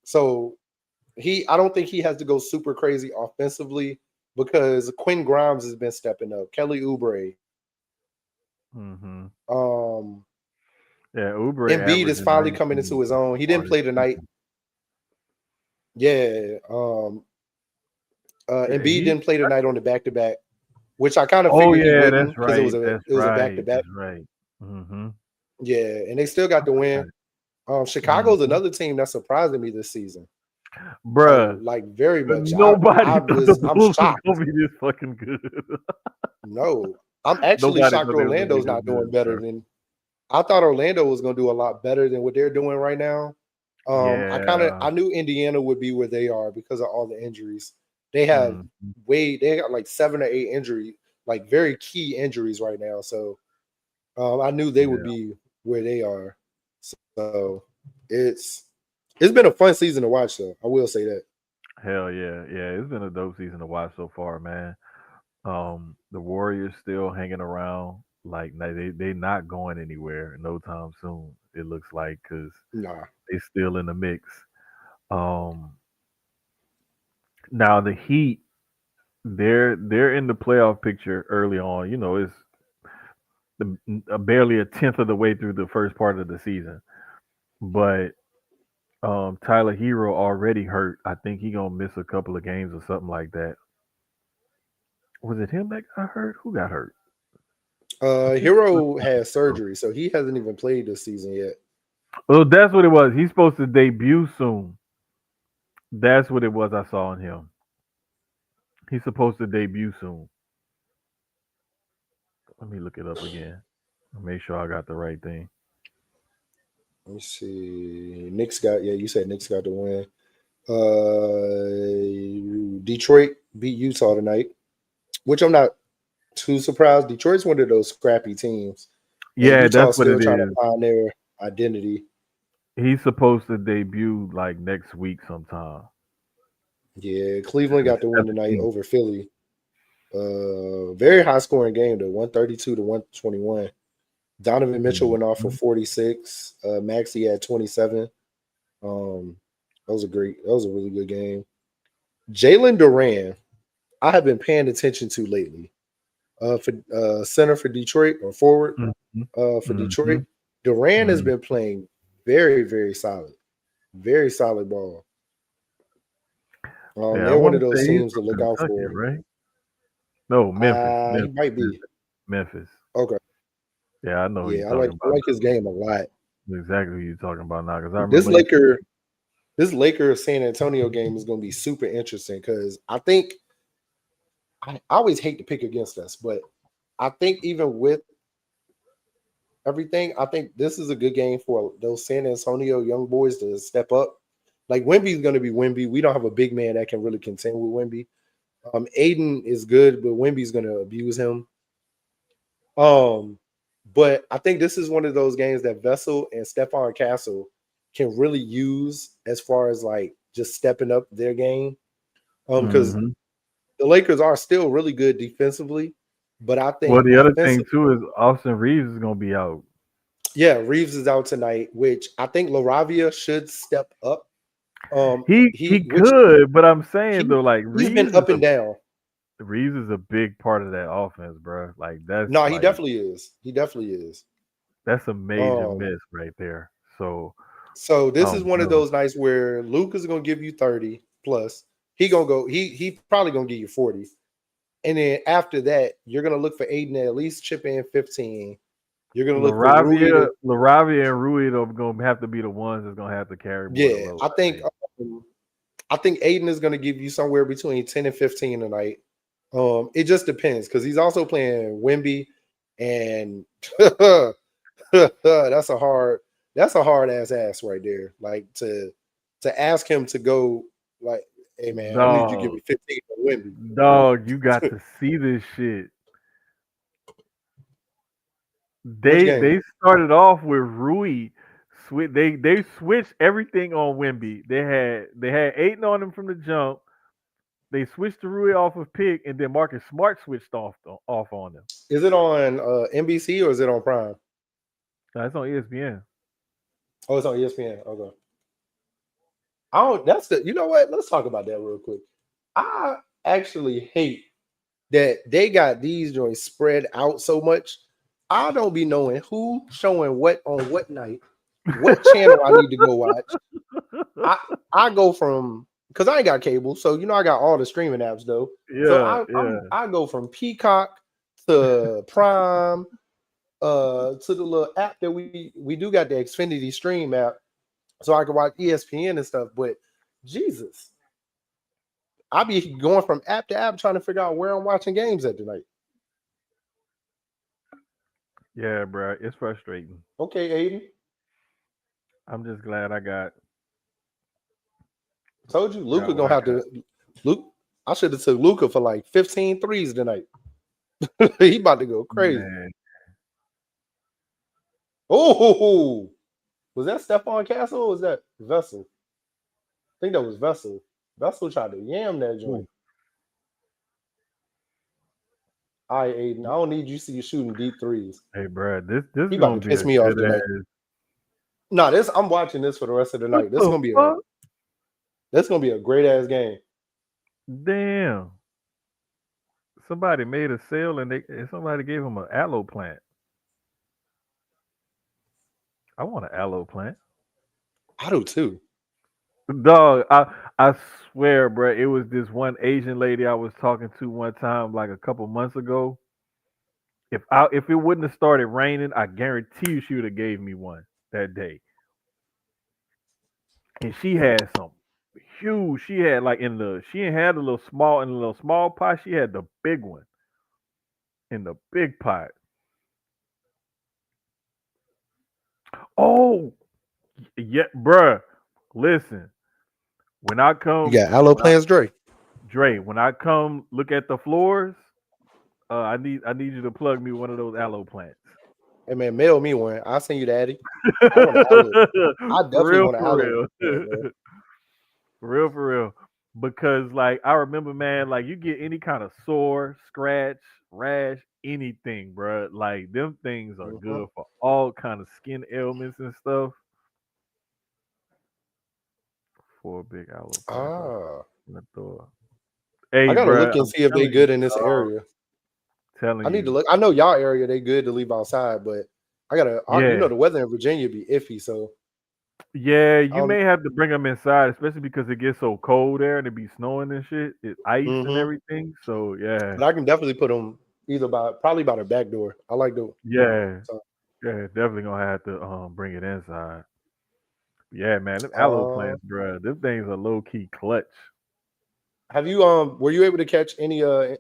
So I don't think he has to go super crazy offensively because Quinn Grimes has been stepping up. Kelly Oubre, Hmm. um, Yeah, Uber Embiid is averaging finally coming into 19 his so own. He far didn't this play tonight. season. Yeah, Embiid He. didn't play tonight on the back to back, which I kind of Oh figured he yeah, wouldn't that's because it was right. a That's it was a back to right. back. That's right. Hmm. Yeah, and they still got the win. Chicago's Hmm. another team that's surprising me this season. Bruh, Like very much. nobody thought the I'm Bulls was shocked. gonna be this fucking good. No, I'm actually Nobody shocked thought they was gonna be Orlando's this not doing good, better bro. than I thought Orlando was going to do a lot better than what they're doing right now. Yeah. I knew Indiana would be where they are because of all the injuries. They have Mm, they got like 7 or 8 injury, like very key injuries right now. So I knew they would yeah. be where they are. So it's it's been a fun season to watch though. I will say that. Hell yeah. Yeah. It's been a dope season to watch so far, man. The Warriors still hanging around. Like they not going anywhere no time soon. It looks like because Nah. they still in the mix. Um, Now the Heat, they're in the playoff picture early on. You know, it's barely a tenth of the way through the first part of the season. But Tyler Hero already hurt. I think he gonna miss a couple of games or something like that. Was it him that got hurt? Who got hurt? I think. Hero has surgery, so he hasn't even played this season yet. Oh, that's what it was. He's supposed to debut soon. That's what it was. I saw on him. He's supposed to debut soon. Let me look it up again. Make sure I got the right thing. Let me see. Knicks got you said Knicks got the win. Detroit beat Utah tonight, which I'm not too surprised. Detroit's one of those scrappy teams, and Yeah, that's Utah's what still it trying to is. find their identity. He's supposed to debut like next week sometime. Yeah, Cleveland The got the win tonight 17th. over Philly. Very high scoring game though, 132 to 121. Donovan Mitchell went off for Mhm. 46. Maxey had 27. Um, that was a really good game. Jalen Duran, I have been paying attention to lately. For center for Detroit or forward Mhm. for Detroit, Mhm. Duran has Mhm. been playing very, very solid ball. Yeah, I They're one want of to those say he's teams to from look out Kentucky, for. right? No, Memphis. He Memphis. might be. Memphis. Okay. Yeah, I know who you're Yeah, talking I about like his now. game a lot. Exactly who you're talking about now, because I This remember him. Laker this Laker San Antonio game is going to be super interesting because I think I always hate to pick against us, but I think even with everything, I think this is a good game for those San Antonio young boys to step up. Like Wemby's going to be Wemby. We don't have a big man that can really contend with Wemby. Aiden is good, but Wemby's going to abuse him. Um, but I think this is one of those games that Vessel and Stephon Castle can really use as far as like just stepping up their game. Because Hmm. the Lakers are still really good defensively, but I Well, think the other thing offensively, too is Austin Reeves is gonna be out. yeah, Reeves is out tonight, which I think Laravia should step up. He Which could, but I'm saying he though, like he's been up and down. Reeves is a big part of that offense, bro. No, he definitely is. He definitely is. That's a major Um, miss right there. So so I this is don't one of know. those nights where Luke is gonna give you 30 plus. He gonna go, he probably gonna give you 40. And then after that, you're gonna look for Aiden to at least chip in 15. You're gonna look for Rui to Laravia and Rui are gonna have to be the ones that's gonna have to carry more of the yeah, load. I I think think. I think Aiden is going to give you somewhere between 10 and 15 tonight. It just depends because he's also playing Wimby, and that's a hard ass right there. Like to ask him to go like, hey man, I need you to give Dog, me 15 for Wimby. dog, you got to see this shit. Which They game? they started off with Rui. They switched everything on Wimby. They had Aiton on him from the jump. They switched to Rui off of pick, and then Marcus Smart switched off on him. Is it on NBC or is it on Prime? That's on ESPN. Oh, it's on ESPN. Okay. I don't. That's the. You know what? Let's talk about that real quick. I actually hate that they got these joints spread out so much. I don't be knowing who showing what on what night, what channel I need to go watch. I I go from because I ain't got cable, so you know I got all the streaming apps though. So Yeah, yeah. I go from Peacock to Prime, to the little app that we do got the Xfinity Stream app, so I can watch ESPN and stuff. But Jesus, I be going from app to app trying to figure out where I'm watching games at tonight. Yeah, bro. It's frustrating. Okay, Aiden. I'm just glad I got Told you, Luca what gonna I have got. to. Luke, I should have took Luca for like 15 threes tonight. He about to go crazy. Man. Oh, was that Stephon Castle or was that Vessel? I think that was Vessel. Vessel tried to yam that joint. Ooh. All right, Aiden, I don't need you to see you shooting deep threes. Hey, bro, this He is about gonna to be piss a me off good tonight. ass. No, this I'm watching this for the rest of the What night. This is the gonna be fuck? a great ass game. Damn. Somebody made a sale and somebody gave him an aloe plant. I want an aloe plant. I do too. Dog, I swear, bro, it was this one Asian lady I was talking to one time, like a couple months ago. If it wouldn't have started raining, I guarantee you she would have gave me one that day. And she had some huge. She had like she ain't had a little small in a little small pot. She had the big one in the big pot. Oh yeah, bruh. Listen, when I You come, got aloe plants, Dre. Dre, when I come look at the floors, I need you to plug me one of those aloe plants. Hey man, mail me one. I'll send you the Addy. I want an aloe. I For definitely real, want an for aloe real. plant, man. For real, for real. Because like I remember, man, like you get any kind of sore, scratch, rash, anything, bruh. Like them things are Mhm. good for all kind of skin ailments and stuff. Four big aloe plants on Ah, the door. I Hey, gotta bruh, look and I'm see if they telling you, good in this dog, area. I telling need to you. look. I know y'all area they good to leave outside, but you know Yeah. the weather in Virginia be iffy, so Yeah, you um may have to bring them inside, especially because it gets so cold there and it be snowing and shit. It's ice and hmm everything. So yeah. but I can definitely put them either probably by the back door. I like the Yeah. so Yeah, definitely gonna have to bring it inside. Yeah, man, them aloe uh plants, bruh, them things are low key clutch. have you were you able to catch any NCAA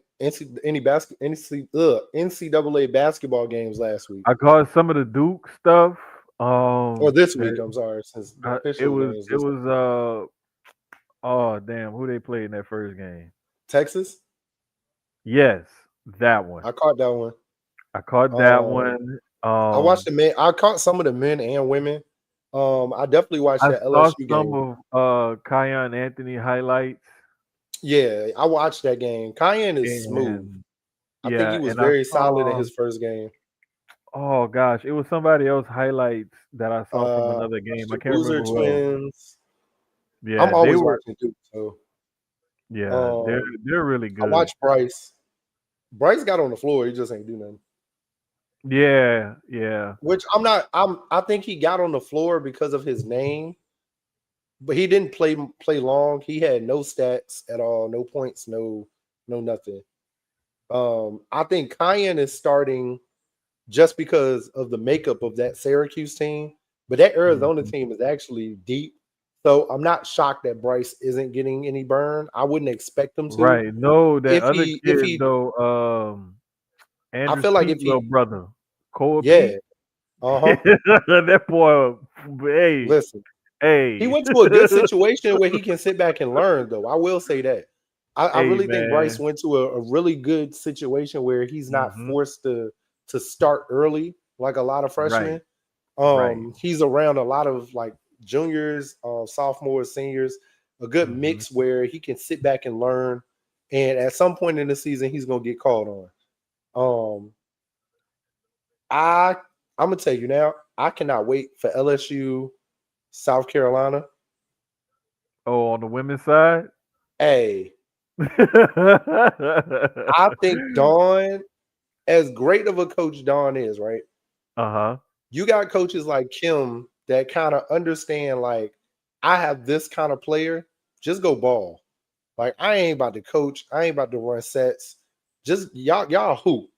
basketball games last week? I caught some of the Duke stuff. Or this week, That I'm sorry, since the it official was games it this was oh damn, who they played in that first game? Texas. Yes, that one. I caught that one. I caught that Um one. I watched the men. I caught some of the men and women. I definitely watched I that saw LSU some game. of Kion Anthony highlights, Yeah, I watched that game. Cayenne is smooth. and I think yeah, he was and I very solid in saw his first game. oh gosh, it was somebody else highlights that I saw from another game. Watched I the can't remember Boozer who else. twins. I'm Yeah, they always were. watching Duke, so Yeah, they're um, they're really I good. watched Bryce. Bryce got on the floor. He just ain't do nothing. Yeah, yeah. Which I'm not. I think he got on the floor because of his name, but he didn't play long. He had no stats at all, no points, no nothing. I think Cayenne is starting just because of the makeup of that Syracuse team. But that Arizona Mhm. team is actually deep. So I'm not shocked that Bryce isn't getting any burn. I wouldn't expect him to. Right. No, that other If kid he though, I Andrews feel like Pete if little he brother, Cole yeah, Pete. uh-huh. That boy, hey, Listen, he hey, went to a good situation where he can sit back and learn, though. I will say that. I hey, really think Bryce man. went to a really good situation where he's not Hmm. forced to start early like a lot of Right, freshmen. right. He's around a lot of like juniors, sophomores, seniors, a good Hmm. mix where he can sit back and learn. And at some point in the season, he's gonna get called on. Um, I I'm gonna tell you now, I cannot wait for LSU, South Carolina. Oh, on the women's side. Hey, I think Dawn, as great of a coach Dawn is, right? Uh-huh. You got coaches like Kim that kind of understand, like, I have this kind of player, just go ball. Like, I ain't about to coach, I ain't about to run sets. Just y'all hoop.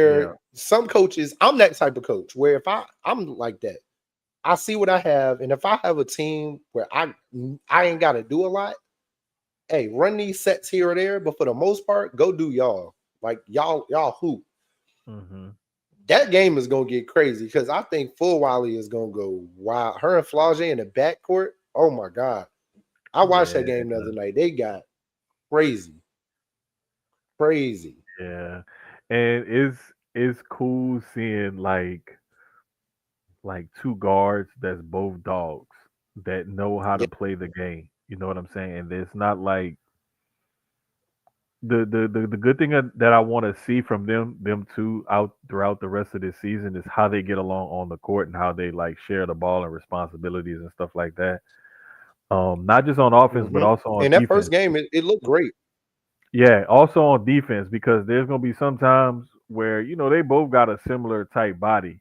Yeah. Where some coaches, I'm that type of coach where if I'm like that, I see what I have, and if I have a team where I ain't gotta do a lot, hey, run these sets here or there, but for the most part, go do y'all. Like y'all hoop. Hmm. That game is gonna get crazy because I think Full Wiley is gonna go wild. Her and Flage in the backcourt. Oh my god. I watched that Yeah. game the other night. They got Crazy, crazy. Yeah, and it's cool seeing like two guards that's both dogs that know how to Yeah. play the game. You know what I'm saying? And it's not like the good thing that I want to see from them two out throughout the rest of this season is how they get along on the court and how they like share the ball and responsibilities and stuff like that. Not just on offense but also on And that first defense. game, it looked great. Yeah, also on defense because there's gonna be some times where they both got a similar type body.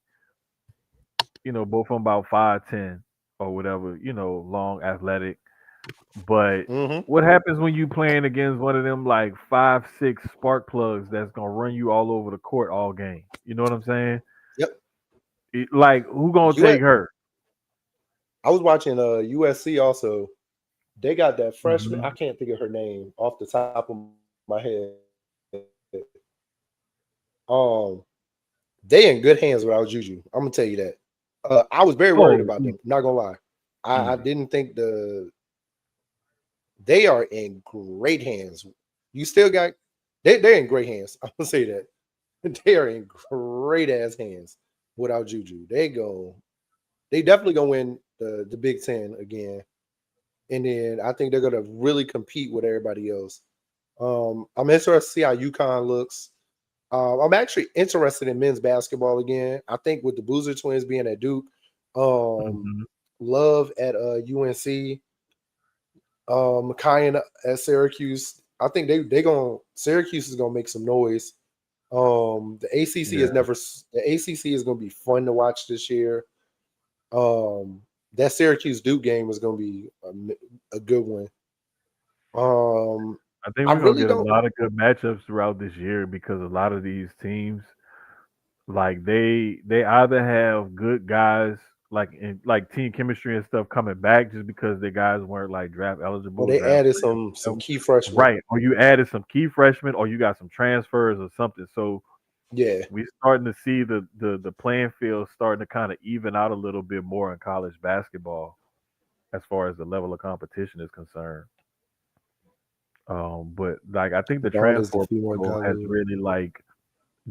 Both of them about 5'10" or whatever. Long, athletic. But Hmm. what happens when you playing against one of them like 5'6" spark plugs that's gonna run you all over the court all game? You know what I'm saying? Yep. Like who gonna US, take her? I was watching USC also. They got that freshman. I Hmm. can't think of her name off the top of my head. Um, they in good hands without Juju. I'm gonna tell you that. I was very worried about Oh, them. Not gonna lie. I easy. didn't think they are in great hands. You still got they're in great hands. I'm gonna say that. They are in great ass hands without Juju. They definitely gonna win the Big Ten again. And then I think they're gonna really compete with everybody else. I'm interested to see how UConn looks. I'm actually interested in men's basketball again. I think with the Boozer twins being at Duke, um, Hmm. Love at UNC, Kyan at Syracuse. I think they going Syracuse is gonna make some noise. The ACC is Yeah, never the ACC is gonna be fun to watch this year. That Syracuse Duke game is gonna be a good one. Um, I think I we're gonna really get a don't. lot of good matchups throughout this year because a lot of these teams like they either have good guys like in like team chemistry and stuff coming back just because their guys weren't like draft Well, eligible, they draft added players, some whatever. key freshmen. Right? Or you added some key freshmen, or you got some transfers or something. So Yeah, we starting to see the playing field starting to kind of even out a little bit more in college basketball as far as the level of competition is concerned. But like I think the Adonis the transfer female portal has Galu. really like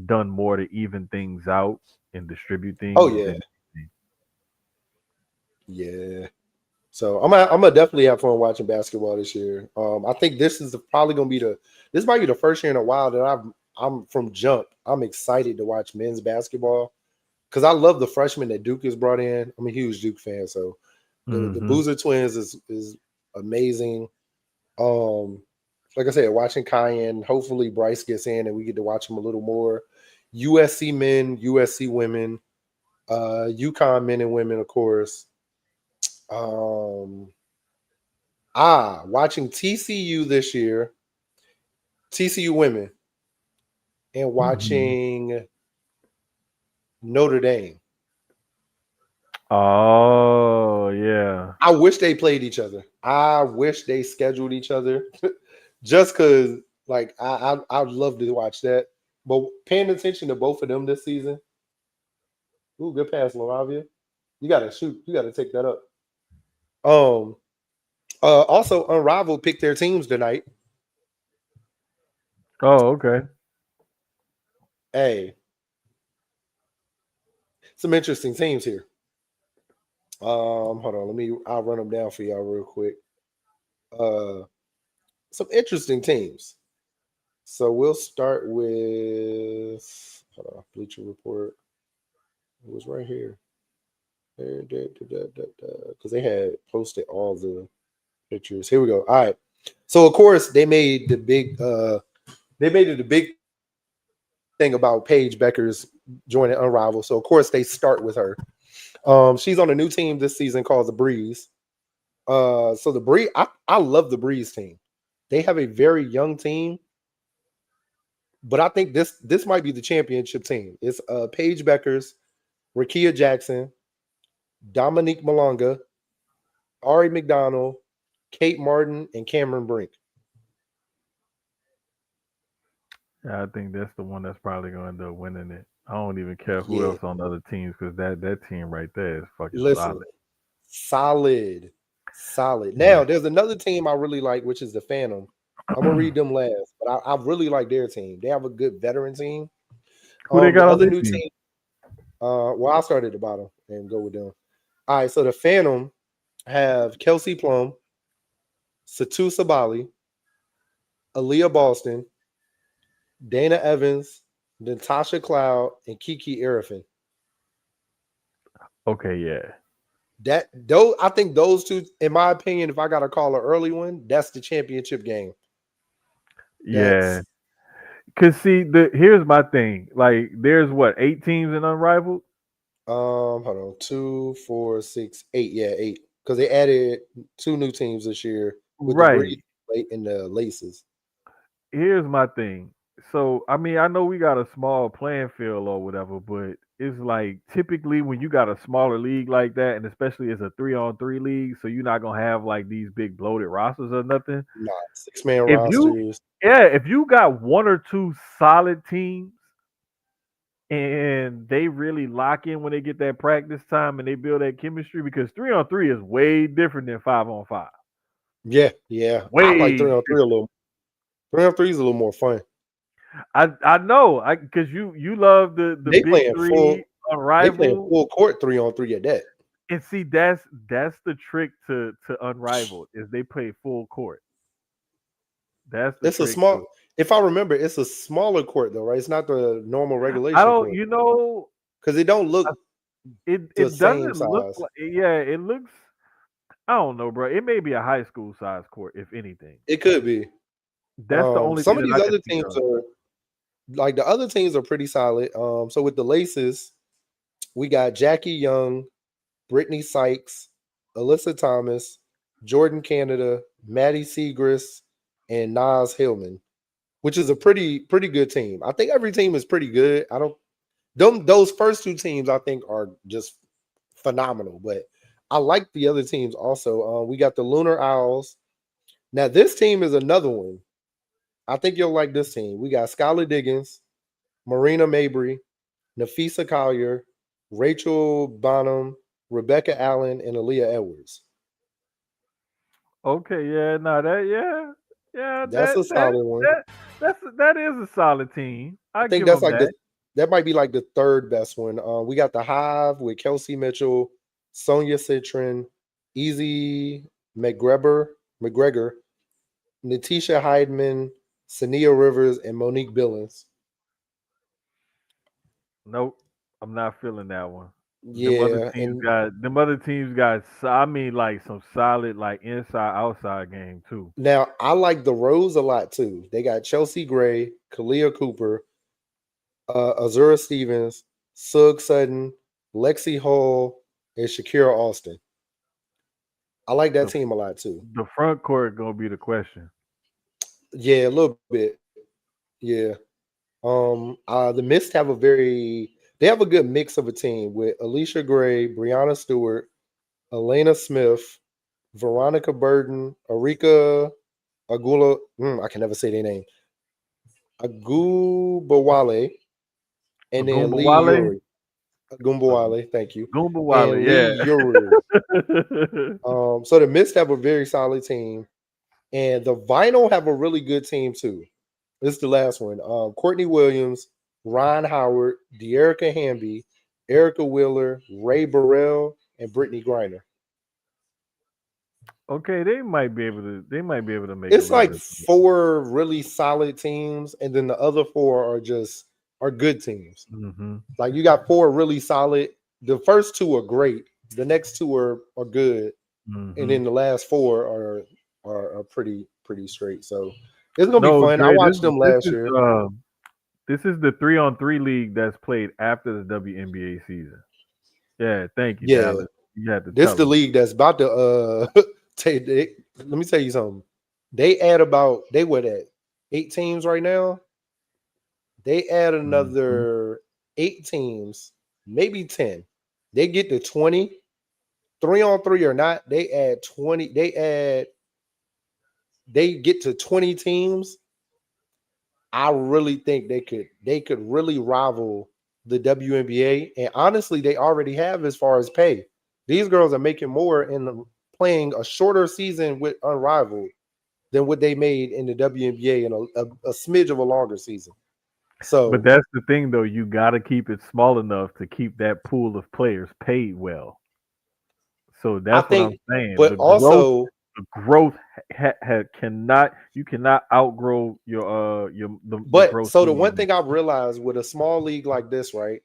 done more to even things out and distribute Oh things yeah, than. yeah. So I'm gonna definitely have fun watching basketball this year. I think this is probably gonna be this might be the first year in a while that I'm from jump. I'm excited to watch men's basketball because I love the freshmen that Duke has brought in. I'm a huge Duke fan, so the Hmm. Boozer twins is amazing. Um, like I said, watching Cayenne, hopefully Bryce gets in and we get to watch him a little more. USC men, USC women, UConn men and women, of course. Um, watching TCU this year, TCU women, and Hmm. watching Notre Dame. Oh yeah. I wish they played each other. I wish they scheduled each other, just because. Like I'd love to watch that. But paying attention to both of them this season. Ooh, good pass, Laravia. You gotta shoot. You gotta take that up. Um. Also, Unrivaled picked their teams tonight. Oh okay. Hey, some interesting teams here. Hold on. I'll run them down for y'all real quick. Uh, some interesting teams. So we'll start with hold on, Bleacher Report. It was right here. Because they had posted all the pictures. Here we go. All right. So of course they made it a big thing about Paige Becker's joining Unrivaled. So of course they start with her. She's on a new team this season called the Breeze. So the Breeze, I love the Breeze team. They have a very young team, but I think this might be the championship team. It's Paige Beckers, Rakia Jackson, Dominique Malonga, Ari McDonald, Kate Martin, and Cameron Brink. Yeah, I think that's the one that's probably going to end up winning it. I don't even care who Yeah, else on the other teams because that team right there is fucking listen, solid. solid, solid. Yeah. Now there's another team I really like, which is the Phantom. I'm gonna read them last, but I really like their team. They have a good veteran team. Who they The got on other their new team? team, well, I'll start at the bottom and go with them. All right, so the Phantom have Kelsey Plum, Satu Sabali, Aaliyah Boston, Dana Evans, Natasha Cloud, and Kiki Arifin. Okay, yeah. I think those two, in my opinion, if I gotta call an early one, that's the championship game. Yeah. That's Cause see, here's my thing. Like, there's what, 8 teams in Unrivaled? hold on, 2, 4, 6, 8. Yeah, 8. Because they added 2 new teams this year with the Breeze Right. and the Laces. Here's my thing. So, I mean, I know we got a small playing field or whatever, but it's like typically when you got a smaller league like that, and especially it's a 3-on-3 league, so you're not gonna have like these big bloated rosters or nothing. Nah, 6-man If you, rosters. yeah, if you got one or two solid teams and they really lock in when they get that practice time and they build that chemistry, because 3-on-3 is way different than 5-on-5. Yeah, yeah. I like Way 3-on-3 a little. 3-on-3 is a little more fun. I know, I because you love the They big playing three full. They playing unrivaled, full court 3-on-3 at that. and see that's the trick to unrivaled is they play full court. That's the It's a trick small. to. If I remember, it's a smaller court though, right? It's not the normal I regulation don't, court because it don't I- look it the it same doesn't look size. like, yeah, it looks. I don't know, bro. It may be a high school size court, if anything. It could be. That's the only Some thing of that these I can other think teams of. are like the other teams are pretty solid. So with the Laces, we got Jackie Young, Brittany Sykes, Alyssa Thomas, Jordan Canada, Maddie Segrist, and Nas Hillman, which is a pretty good team. I think every team is pretty good. I don't those first 2 teams I think are just phenomenal, but I like the other teams also. We got the Lunar Owls. Now this team is another one. I think you'll like this team. We got Skylar Diggins, Marina Mabry, Nafisa Collier, Rachel Bonham, Rebecca Allen, and Aaliyah Edwards. Okay, yeah, no, that, yeah, yeah, That's a solid one. that is a solid team. I I think give that's them like that. that might be like the third best one. We got the Hive with Kelsey Mitchell, Sonia Citron, Easy McGregor, Natisha Heidman, Sania Rivers, and Monique Billings. Nope, I'm not feeling that one. Yeah, and Them other teams got. I mean, like some solid, like inside outside game too. now I like the Rose a lot too. They got Chelsea Gray, Kalia Cooper, Azura Stevens, Sug Sutton, Lexi Hall, and Shakira Austin. I like that The team a lot too. the front court gonna be the question. Yeah, a little bit. Yeah. The Mist have they have a good mix of a team with Alicia Gray, Brianna Stewart, Elena Smith, Veronica Burden, Arika Agula. I can never say their name. Agubawale, and then Lee Agumbawale, Yuri. Agumbawale, thank you. Agumbawale, And Lee yeah. Yuri. So the Mist have a very solid team, and the Vinyl have a really good team too. This is the last one. Courtney Williams, Ron Howard, De'Erica Hamby, Erica Wheeler, Ray Burrell, and Brittany Griner. Okay, they might be able to. They might be able to make a It's little like bit. 4 really solid teams, and then the other 4 are good teams. Mm-hmm. Like you got 4 really solid. The first 2 are great. The next 2 are good, and Mm-hmm. then the last 4 are pretty straight. So it's gonna be No, fun. I Dre, watched them last year. this is the 3-on-3 league that's played after the WNBA season. Yeah, thank you, Yeah, Dallas. You had to this tell the them. league that's about to let me tell you something. They what at 8 teams right now. They add Mhm. another 8 teams, maybe 10. They get to 20. 3-on-3 or not, they add 20. They get to 20 teams. I really think they could really rival the WNBA. And honestly, they already have as far as pay. These girls are making more in playing a shorter season with Unrivaled than what they made in the WNBA in a smidge of a longer season. But So that's the thing, though. You got to keep it small enough to keep that pool of players paid well. So I that's what I'm think, saying. but also, The growth cannot. You cannot outgrow the but growth so the one ceiling. thing I've realized with a small league like this, right?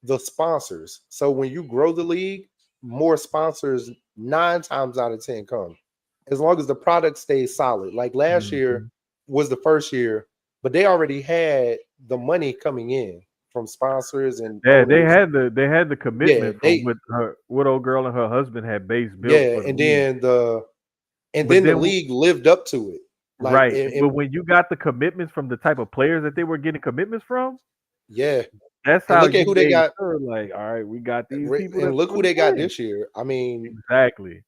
The sponsors. So when you grow the league, more sponsors 9 times out of 10 come. As long as the product stays solid. Like last year Mhm. was the first year, but they already had the money coming in from sponsors and Yeah, owners. they had the Yeah, commitment from they what her what old girl and her husband had base built yeah, for the league. and But then the then league lived up to it. Like right, but when you got the commitments from the type of players that they were getting commitments from, yeah. that's And how look at you who they made got sure, like, all right, we got these people and that's look who going to they got play. this year. I mean, Exactly.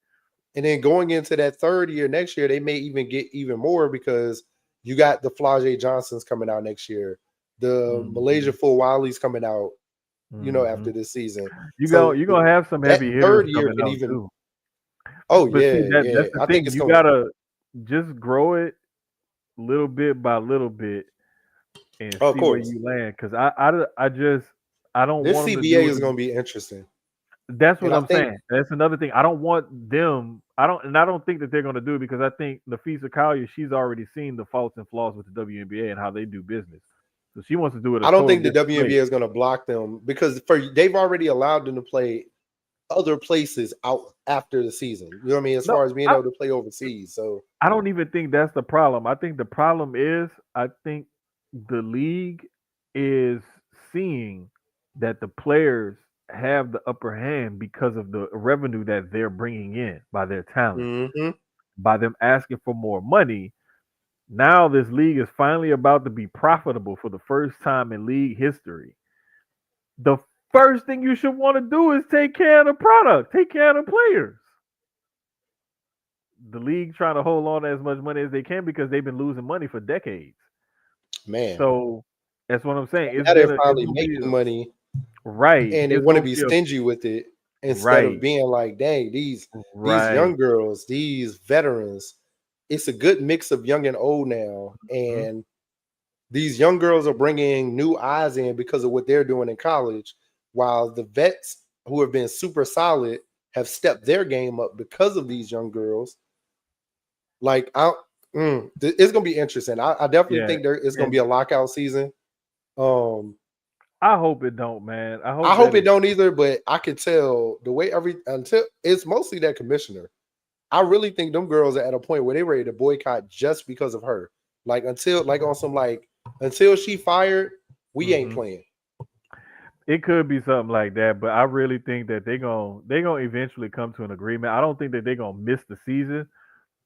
and then going into that third year next year, they may even get even more because you got the Flau'jae Johnsons coming out next year, the Malaysia Mhm. Full Wiley's coming out, after Mhm. this season. You go So you're going to have some that heavy hitters third year coming can out even. too. Oh But see, yeah, yeah. that's the I think thing. it's You going. gotta just grow it little bit by little bit and Oh, of see where course, you land. Because I just I don't this want them to CBA do is it. going to be interesting, That's what and I I'm think saying. That's another thing. I don't want them. I don't think that they're going to do it because I think Nafisa Collier, she's already seen the faults and flaws with the WNBA and how they do business. So she wants to do it a I don't total think the different way. WNBA is going to block them because they've already allowed them to play other places out after the season. You know what I mean? As No, far as being able to play overseas, so. I don't even think that's the problem. I think the problem is I think the league is seeing that the players have the upper hand because of the revenue that they're bringing in by their talent, Hmm. by them asking for more money. Now this league is finally about to be profitable for the first time in league history. The first thing you should want to do is take care of the product, take care of the players. The league trying to hold on to as much money as they can because they've been losing money for decades. Man, So that's what I'm saying. now they're It's finally gonna be making money right. and they It's want to gonna be be a stingy with it instead of right, being like, dang, these young right. girls, these veterans, it's a good mix of young and old now. Mhm. And these young girls are bringing new eyes in because of what they're doing in college, while the vets who have been super solid have stepped their game up because of these young girls. Like, it's gonna be interesting. I definitely Yeah, think there is gonna and be a lockout season. Um, I hope it don't, man. I I hope hope that it it. don't either, but I could tell the way until it's mostly that commissioner. I really think them girls are at a point where they ready to boycott just because of her. Like until like on some like until she fired, we ain't Mhm. playing. It could be something like that, but I really think that they gonna eventually come to an agreement. I don't think that they're gonna miss the season.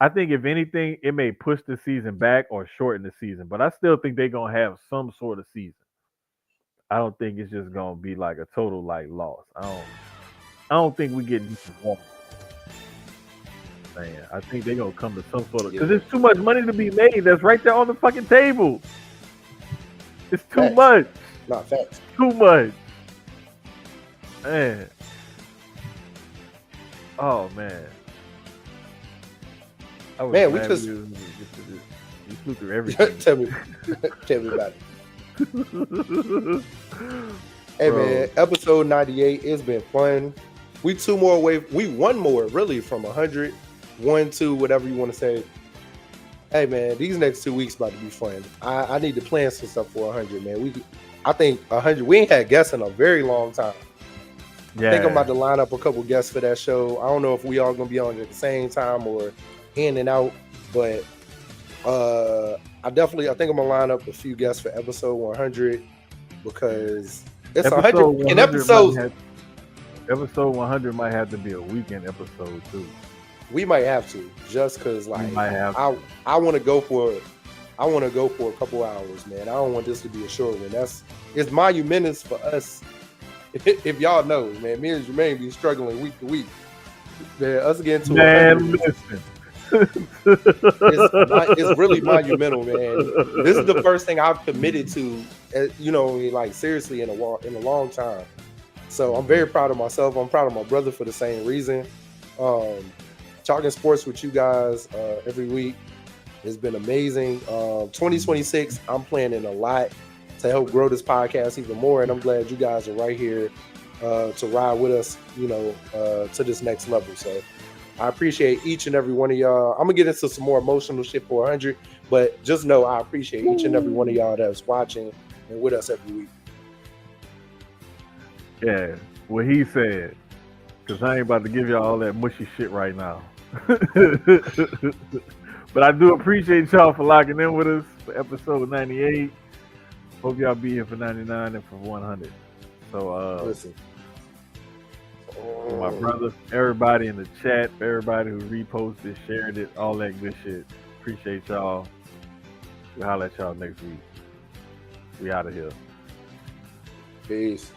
I think if anything, it may push the season back or shorten the season, but I still think they're gonna have some sort of season. I don't think it's just gonna be like a total like loss. I don't think we get one, man. I think they're gonna come to some sort of because Yeah, there's too much money to be made. That's right there on the fucking table. It's too facts, much. not facts. Too much. Man. Oh man. I was Man, we glad we just was able to get to this. We flew through everything. tell me, tell me about it. Hey man, Bro. episode 98. It's been fun. We two more away. We one more really from 100, 1, 2, whatever you want to say. Hey man, these next 2 weeks about to be fun. I need to plan some stuff for 100, man. I think 100. We ain't had guests in a very long time. I think I'm about Yeah. to line up a couple guests for that show. I don't know if we all gonna be on at the same time or in and out, but I think I'm gonna line up a few guests for episode 100 because it's 100 Episode in 100 episodes. episode 100 might have to be a weekend episode too. We might have to just because We like might have I want to go for a couple hours, man. I don't want this to be a short one. It's monumentous for us. If y'all know, man, me and Jermaine be struggling week to week. Man, us getting to 100 man, listen. it's really monumental, man. This is the first thing I've committed to, like seriously in a long time. So I'm very proud of myself. I'm proud of my brother for the same reason. Talking sports with you guys every week. It's been amazing. 2026, I'm planning a lot to help grow this podcast even more, and I'm glad you guys are right here to ride with us, to this next level. So I appreciate each and every one of y'all. I'm gonna get into some more emotional shit for 100, but just know I appreciate each and every one of y'all that's watching and with us every week. Yeah, what he said. Because I ain't about to give y'all all that mushy shit right now. But I do appreciate y'all for locking in with us for episode 98. Hope y'all be here for 99 and for 100. So, Listen. for my brother, everybody in the chat, everybody who reposted, shared it, all that good shit. Appreciate y'all. We'll holler at y'all next week. We out of here. Peace.